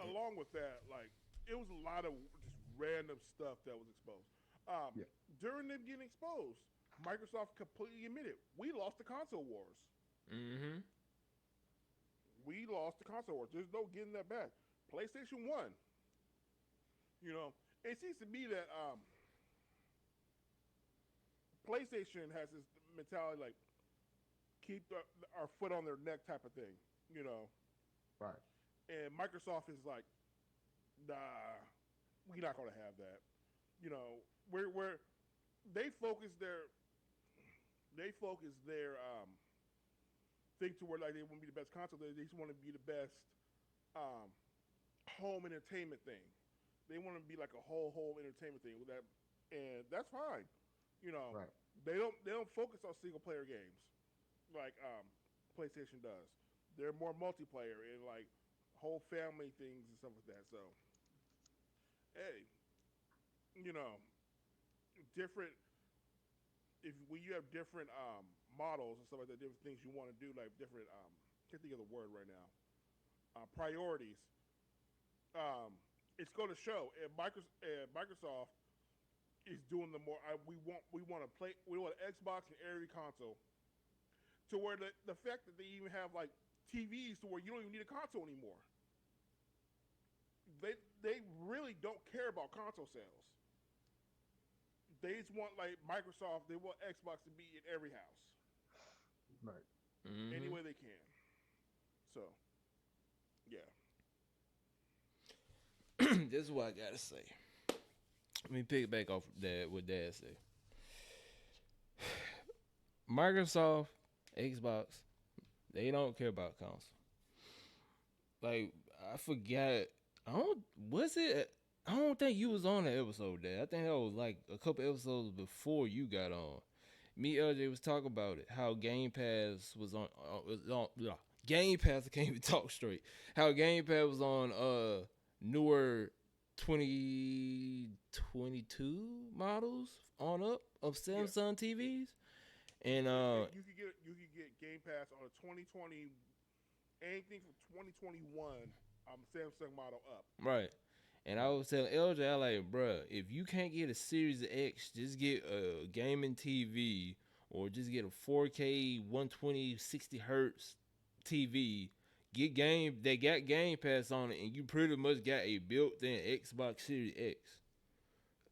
along with that, like it was a lot of just random stuff that was exposed. Um, Yeah, During them getting exposed, Microsoft completely admitted we lost the console wars. Mm-hmm. We lost the console wars. There's no getting that back. PlayStation won. You know, it seems to me that PlayStation has this mentality like keep our foot on their neck type of thing. You know, right. and Microsoft is like, nah, we're not gonna have that. You know, where they focus their thing to where like they want to be the best console. They just want to be the best um, home entertainment thing. They want to be like a whole home entertainment thing with that, and that's fine. You know, Right. they don't focus on single player games like PlayStation does. They're more multiplayer and like whole family things and stuff like that. So, hey, you know, different if when you have different models and stuff like that, different things you want to do, like different can't think of the word right now, priorities. It's going to show. And Microsoft is doing the more. We want Xbox and every console to where the fact that they even have like TVs to where you don't even need a console anymore. They really don't care about console sales. They just want like Microsoft. They want Xbox to be in every house, Right. any Mm-hmm. way they can. So, yeah, This is what I gotta say. Let me pick back off that what Dad said. Microsoft, Xbox, they don't care about console. Like I forgot. I don't. Was it? I don't think you was on the episode, Dad. I think that was like a couple episodes before you got on. Me, LJ was talking about it. How Game Pass was on. Game Pass. I can't even talk straight. How Game Pass was on newer 2022 models on up of yeah. Samsung TVs, You and could get you could get Game Pass on a 2020 anything from 2021 Samsung model up. Right. And I was telling LJ, I like, bruh, if you can't get a Series X, just get a gaming TV or just get a 4K 120 60 hertz TV. Get game, they got Game Pass on it, and you pretty much got a built-in Xbox Series X.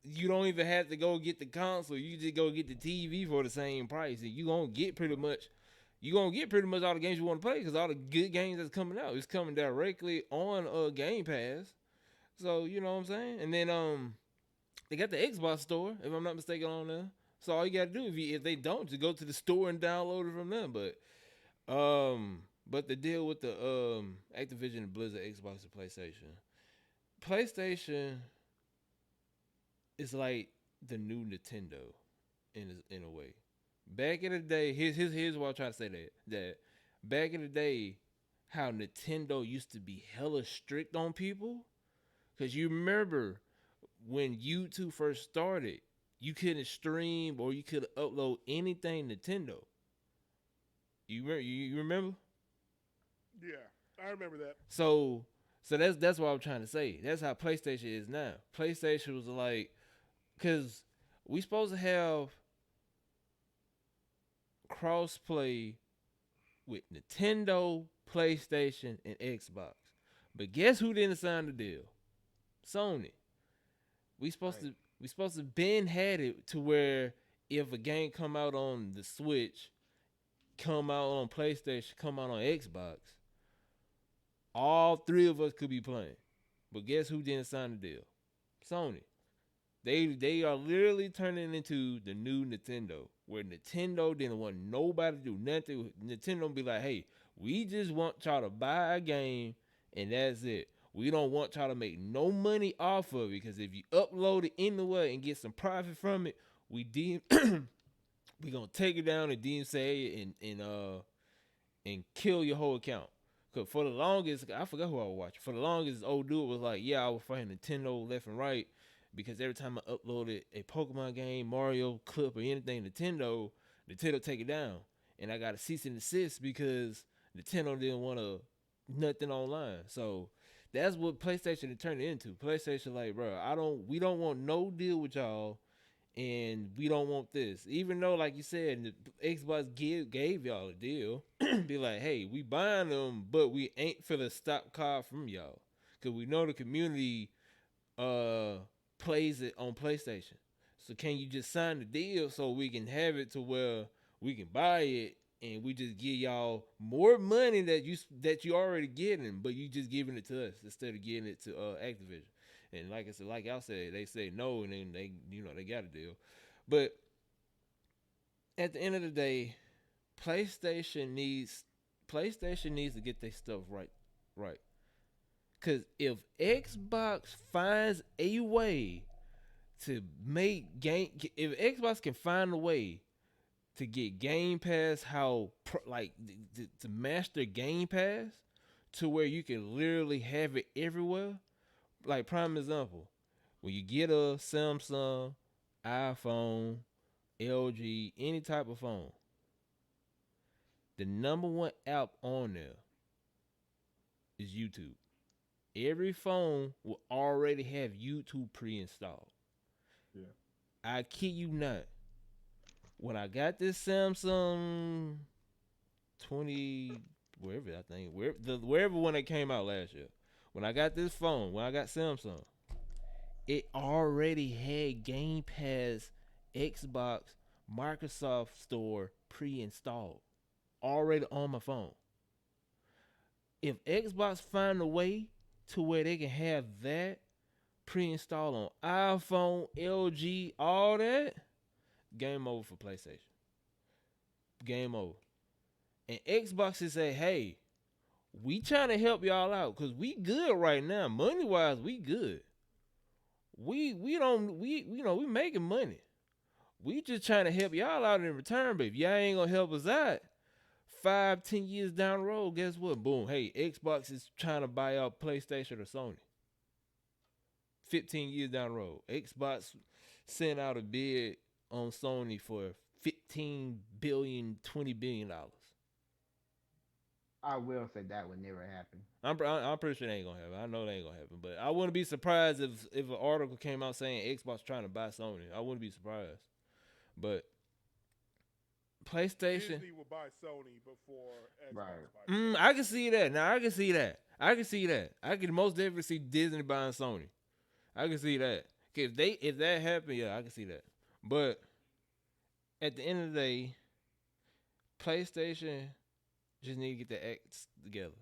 You don't even have to go get the console. You just go get the TV for the same price, and you gonna get pretty much all the games you want to play because all the good games that's coming out is coming directly on Game Pass. So you know what I'm saying. And then they got the Xbox store if I'm not mistaken on there. So all you gotta do if they don't, just go to the store and download it from them. But the deal with the Activision and Blizzard, Xbox and PlayStation is like the new Nintendo in a way. Back in the day, here's what I'm trying to say that back in the day, how Nintendo used to be hella strict on people, cause you remember when YouTube first started, you couldn't stream or you could upload anything Nintendo. You remember? Yeah, I remember that. So that's what I'm trying to say. That's how PlayStation is now. PlayStation was like, cause we supposed to have crossplay with Nintendo, PlayStation, and Xbox. But guess who didn't sign the deal? Sony. We supposed to been had it to where if a game come out on the Switch, come out on PlayStation, come out on Xbox, all three of us could be playing. But guess who didn't sign the deal? Sony. They are literally turning into the new Nintendo, where Nintendo didn't want nobody to do nothing. Nintendo be like, hey, we just want y'all to buy a game and that's it. We don't want y'all to make no money off of it, because if you upload it anyway and get some profit from it, we gonna take it down and DMCA and kill your whole account. Cause for the longest, I forgot who I was watching. For the longest, old dude was like, yeah, I was fighting Nintendo left and right, because every time I uploaded a Pokemon game, Mario clip, or anything Nintendo take it down. And I got a cease and desist because Nintendo didn't want nothing online. So that's what PlayStation had turned it into. PlayStation like, bro, we don't want no deal with y'all, and we don't want this. Even though, like you said, the Xbox gave y'all a deal. Be like, hey, we buying them, but we ain't finna stop card from y'all, cause we know the community plays it on PlayStation. So can you just sign the deal so we can have it to where we can buy it, and we just give y'all more money that you already getting, but you just giving it to us instead of giving it to Activision. And like I said, like y'all said, they say no, and then they got a deal. But at the end of the day, PlayStation needs to get their stuff right. Cause if Xbox finds a way to make if Xbox can find a way to get Game Pass, to master Game Pass to where you can literally have it everywhere. Like, prime example, when you get a Samsung, iPhone, LG, any type of phone, the number one app on there is YouTube. Every phone will already have YouTube pre-installed. Yeah. I kid you not. When I got this Samsung 20, wherever one that came out last year, when I got this phone, when I got Samsung, it already had Game Pass, Xbox, Microsoft Store pre-installed, already on my phone. If Xbox find a way to where they can have that pre-installed on iPhone, LG, all that, game over for PlayStation. Game over. And Xbox is say, hey, we trying to help y'all out because we good right now. Money wise, we good. We making money. We just trying to help y'all out in return. But if y'all ain't gonna help us out, 5-10 years down the road, guess what? Boom. Hey, Xbox is trying to buy out PlayStation or Sony. 15 years down the road, Xbox sent out a bid on Sony for $15 billion, $20 billion. I will say that would never happen. I'm pretty sure that ain't gonna happen. I know that ain't gonna happen, but I wouldn't be surprised if an article came out saying Xbox trying to buy Sony. I wouldn't be surprised. But PlayStation, Disney will buy Sony before Right. Xbox buys Sony. I can see that. Now I can see that. I can see that. I can most definitely see Disney buying Sony. I can see that. If that happened, yeah, I can see that. But at the end of the day, PlayStation just need to get their acts together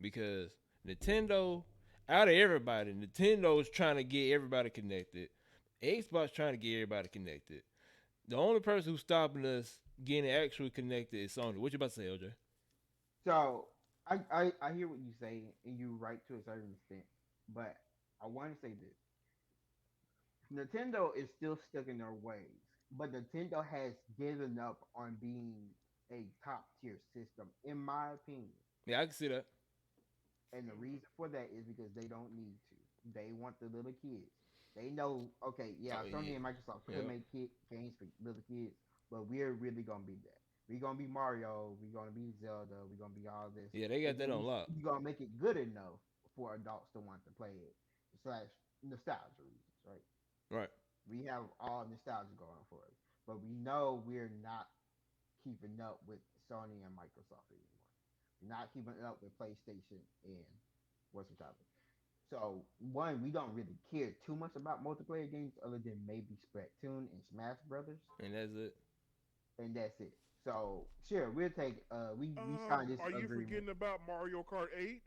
because Nintendo, out of everybody, Nintendo is trying to get everybody connected. Xbox trying to get everybody connected. The only person who's stopping us getting actually connected is Sony. What you about to say, LJ? So I hear what you say, and you're right to a certain extent. But I want to say this: Nintendo is still stuck in their ways, but Nintendo has given up on being a top tier system, in my opinion. Yeah, I can see that. And the reason for that is because they don't need to. They want the little kids. They know, okay, yeah, Oh Sony yeah, and Microsoft could yeah, make games for little kids, but we're really gonna be that. We're gonna be Mario. We're gonna be Zelda. We're gonna be all this, yeah. They got and that then on lock. we gonna make it good enough for adults to want to play it. Slash nostalgia reasons, right? Right. We have all nostalgia going for us, but we know we're not keeping up with Sony and Microsoft anymore. We're not keeping up with PlayStation and what's the topic. So one, we don't really care too much about multiplayer games other than maybe Splatoon and Smash Brothers, And that's it. and that's it. So sure, we'll take. We signed this Are you agreement. forgetting about Mario Kart 8?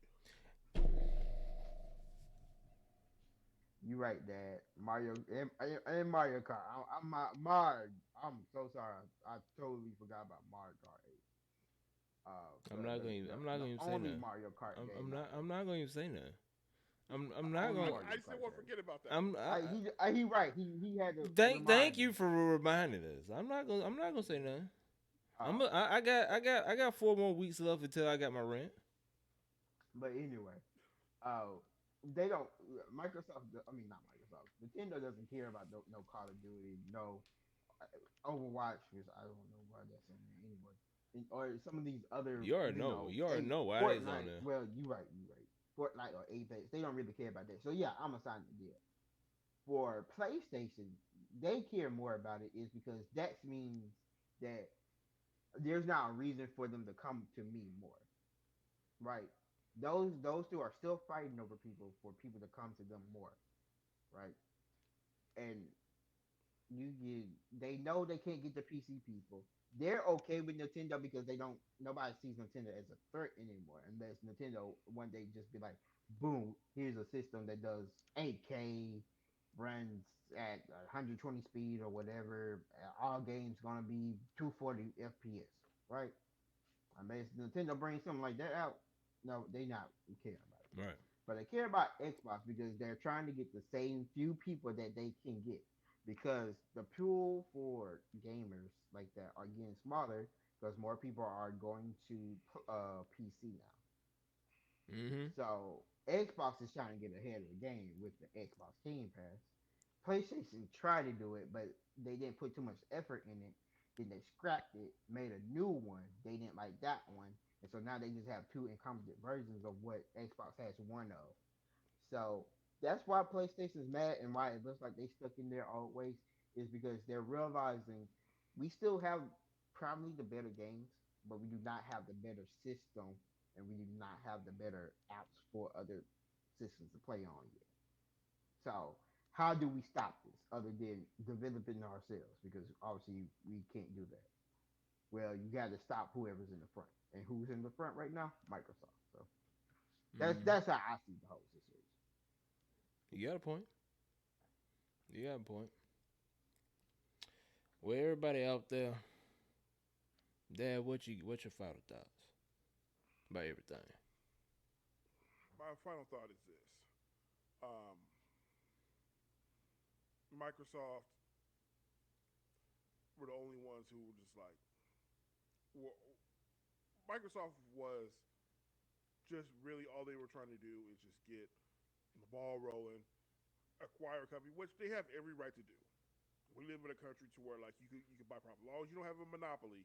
You right, Dad. Mario and Mario Kart. I'm Mario. I'm so sorry. I totally forgot about Mario Kart 8. I'm not gonna. I'm not The gonna even say only nothing. Mario Kart game I'm not. I I'm ever not gonna played. even say nothing. The I'm not only gonna. Mario I still Kart won't game. forget about that. I'm. He right. He had to Thank remind me. you for reminding us. I'm not gonna say nothing. Oh, I got 4 more weeks left until I got my rent. but anyway, uh, they don't. Microsoft. I mean, not Microsoft. Nintendo doesn't care about no Call of Duty, no Overwatch. Because I don't know why that's on there anyway. Or some of these other, You already know. You already a know why it's on Fortnite. there. Well, you right. You right. Fortnite or Apex. They don't really care about that. So yeah, I'm gonna sign the deal. For PlayStation, they care more about it is because that means that there's not a reason for them to come to me more, right? Those two are still fighting over people for people to come to them more, right? And you get they know they can't get the PC people. They're okay with Nintendo because they don't nobody sees Nintendo as a threat anymore unless Nintendo one day just be like, boom, here's a system that does 8K, runs at 120 speed or whatever. All games gonna be 240 FPS, right? Unless Nintendo brings something like that out, no, they not care about it. Right. But they care about Xbox because they're trying to get the same few people that they can get. Because the pool for gamers like that are getting smaller because more people are going to PC now. Mhm. So Xbox is trying to get ahead of the game with the Xbox Game Pass. PlayStation tried to do it, but they didn't put too much effort in it. Then they scrapped it, made a new one. They didn't like that one, and so now they just have two incompetent versions of what Xbox has one of. So that's why PlayStation's mad and why it looks like they stuck in their old ways is because they're realizing we still have probably the better games, but we do not have the better system and we do not have the better apps for other systems to play on yet. So how do we stop this other than developing ourselves? Because obviously we can't do that. Well, you got to stop whoever's in the front, and who's in the front right now? Microsoft. So Mhm. that's how I see the whole situation. You got a point. You got a point. Well, everybody out there, Dad, what's your final thoughts about everything? My final thought is this: um, Microsoft were the only ones who were just like, well, Microsoft was just really all they were trying to do is just get the ball rolling, acquire a company, which they have every right to do. We live in a country to where like you could buy property. As long as you don't have a monopoly,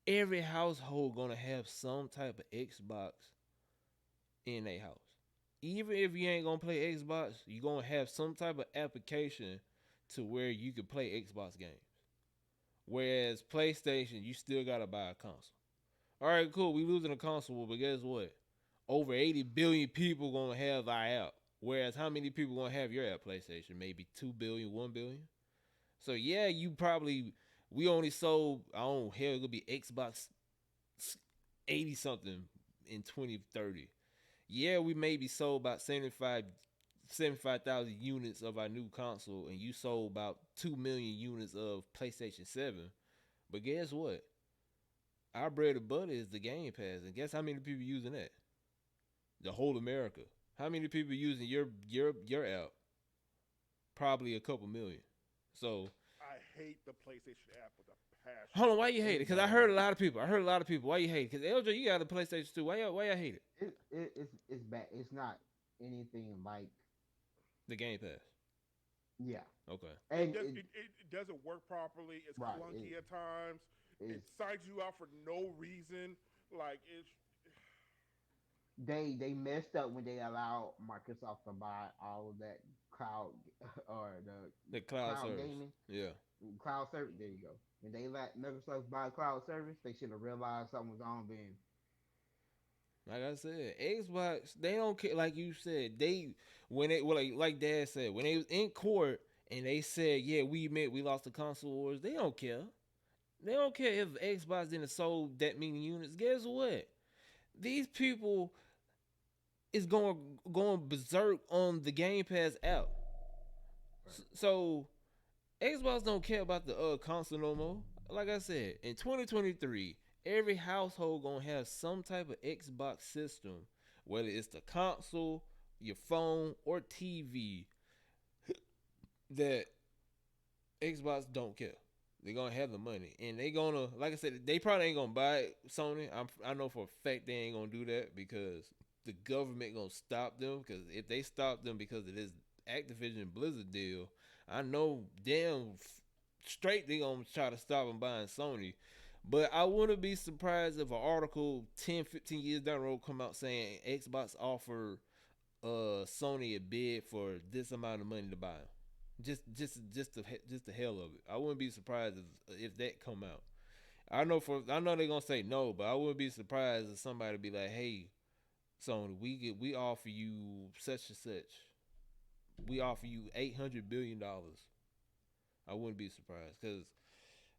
every household gonna have some type of Xbox in a house. Even if you ain't gonna play Xbox, you gonna have some type of application to where you can play Xbox games. Whereas PlayStation, you still gotta buy a console. All right, cool. We losing a console, but guess what? Over 80 billion people gonna have our app. Whereas how many people gonna have your app? PlayStation, maybe 2 billion, 1 billion. So yeah, you probably we only sold I don't know, hell, it could be Xbox 80 something in 2030. Yeah, we maybe sold about 75,000 units of our new console, and you sold about 2 million units of PlayStation 7. But guess what? Our bread and butter is the Game Pass, and guess how many people using that? The whole America. How many people using your app? Probably a couple million. So I hate the PlayStation app with a passion. hold on, why you hate it? Because I heard a lot of people. Why you hate it? Because LJ, you got a PlayStation 2. Why y'all hate it? It's bad. It's not anything like The Game Pass. yeah. Okay. And It doesn't work properly. It's right, clunky at times. It it's signs you out for no reason. Like it's they messed up when they allowed Microsoft to buy all of that cloud or the The cloud cloud service. gaming Yeah. cloud service. There you go. When they let Microsoft buy cloud service, they should have realized something was on. Then Like I said, Xbox, they don't care. Like you said, they when they well, like Dad said, when they was in court and they said, yeah, we admit we lost the console wars. They don't care. They don't care if Xbox didn't sold that many units. Guess what? These people is going berserk on the Game Pass app. So Xbox don't care about the console no more. Like I said, in 2023, every household gonna have some type of Xbox system, whether it's the console, your phone, or TV. That Xbox don't care. They're gonna have the money, and they gonna, like I said, they probably ain't gonna buy it, Sony. I know for a fact they ain't gonna do that because the government gonna stop them. Because if they stop them because of this Activision and Blizzard deal, I know damn straight they gonna try to stop them buying Sony. But I wouldn't be surprised if an article 10, 15 years down the road come out saying Xbox offered Sony a bid for this amount of money to buy them. Just the hell of it. I wouldn't be surprised if that come out. I know they're gonna say no, but I wouldn't be surprised if somebody be like, "Hey, Sony, we offer you such and such. We offer you $800 billion." I wouldn't be surprised because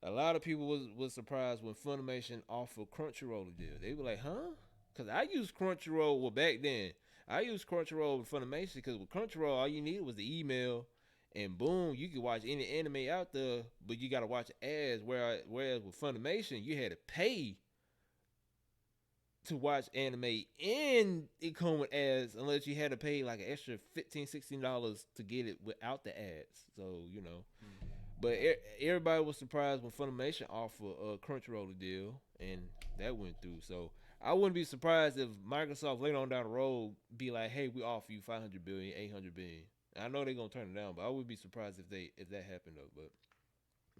a lot of people was surprised when Funimation offered Crunchyroll a deal. They were like, "Huh?" Because I used Crunchyroll. Well, back then I used Crunchyroll with Funimation because with Crunchyroll all you needed was the email and boom, you could watch any anime out there, but you gotta watch ads. Whereas with Funimation, you had to pay to watch anime and it come with ads unless you had to pay like an extra $15, $16 to get it without the ads. So, you know. But everybody was surprised when Funimation offered a Crunchyroll deal and that went through. So I wouldn't be surprised if Microsoft later on down the road be like, hey, we offer you 500 billion, 800 billion. I know they're gonna turn it down, but I would be surprised if that happened though. But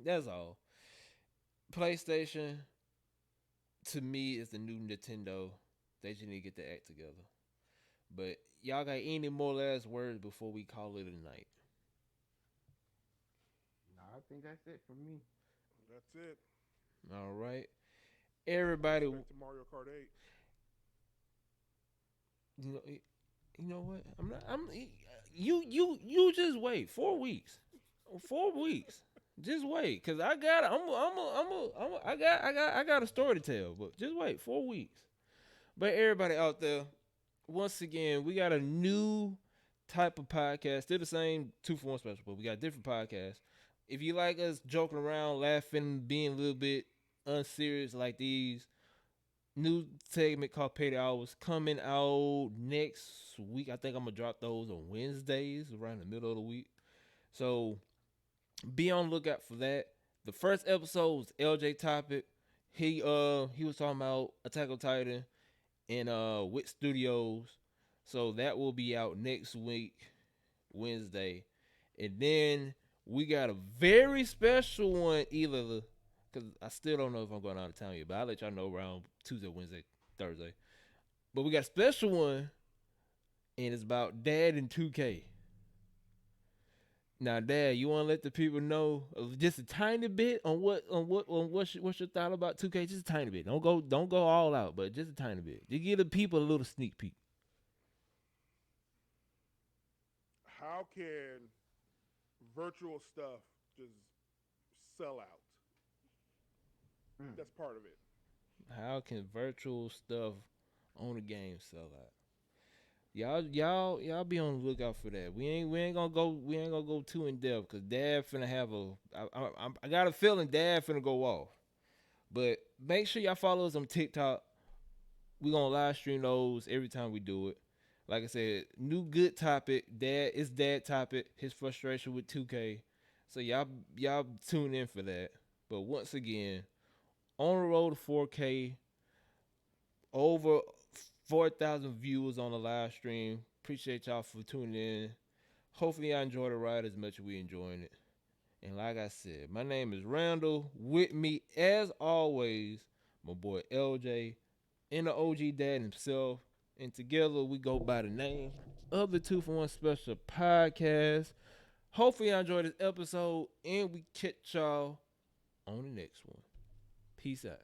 that's all. PlayStation to me is the new Nintendo. They just need to get the act together. But y'all got any more last words before we call it a night? no, I think that's it for me. that's it. All right, everybody. Back to Mario Kart 8. You know, you know what? I'm not. You just wait 4 weeks. 4 weeks. Just wait, cause I got. I got a story to tell. But just wait 4 weeks. But everybody out there, once again, we got a new type of podcast. Still the same 2 for 1 special, but we got different podcasts. If you like us joking around, laughing, being a little bit unserious like these, new segment called Pay the Hours coming out next week. I think I'm gonna drop those on Wednesdays around the middle of the week. So be on the lookout for that. The first episode was LJ topic. He was talking about Attack on Titan and Wit Studios. So that will be out next week, Wednesday. And then we got a very special one either because I still don't know if I'm going out of town yet. But I'll let y'all know around Tuesday, Wednesday, Thursday. But we got a special one, and it's about Dad and 2K. Now, Dad, you want to let the people know just a tiny bit on what's your thought about 2K? Just a tiny bit. Don't go all out, but just a tiny bit. Just give the people a little sneak peek. How can virtual stuff just sell out? That's part of it. How can virtual stuff on the game sell out? Y'all be on the lookout for that. We ain't gonna go too in depth because Dad finna have I got a feeling Dad finna go off. But make sure y'all follow us on TikTok. We gonna live stream those every time we do it. Like I said, new good topic. Dad topic. His frustration with 2K. So y'all tune in for that. But once again, on the road to 4K, over 4,000 viewers on the live stream. Appreciate y'all for tuning in. Hopefully y'all enjoy the ride as much as we enjoying it. And like I said, my name is Randall. With me, as always, my boy LJ and the OG Dad himself. And together we go by the name of the 2 for 1 Special Podcast. Hopefully y'all enjoyed this episode, and we catch y'all on the next one. Peace out.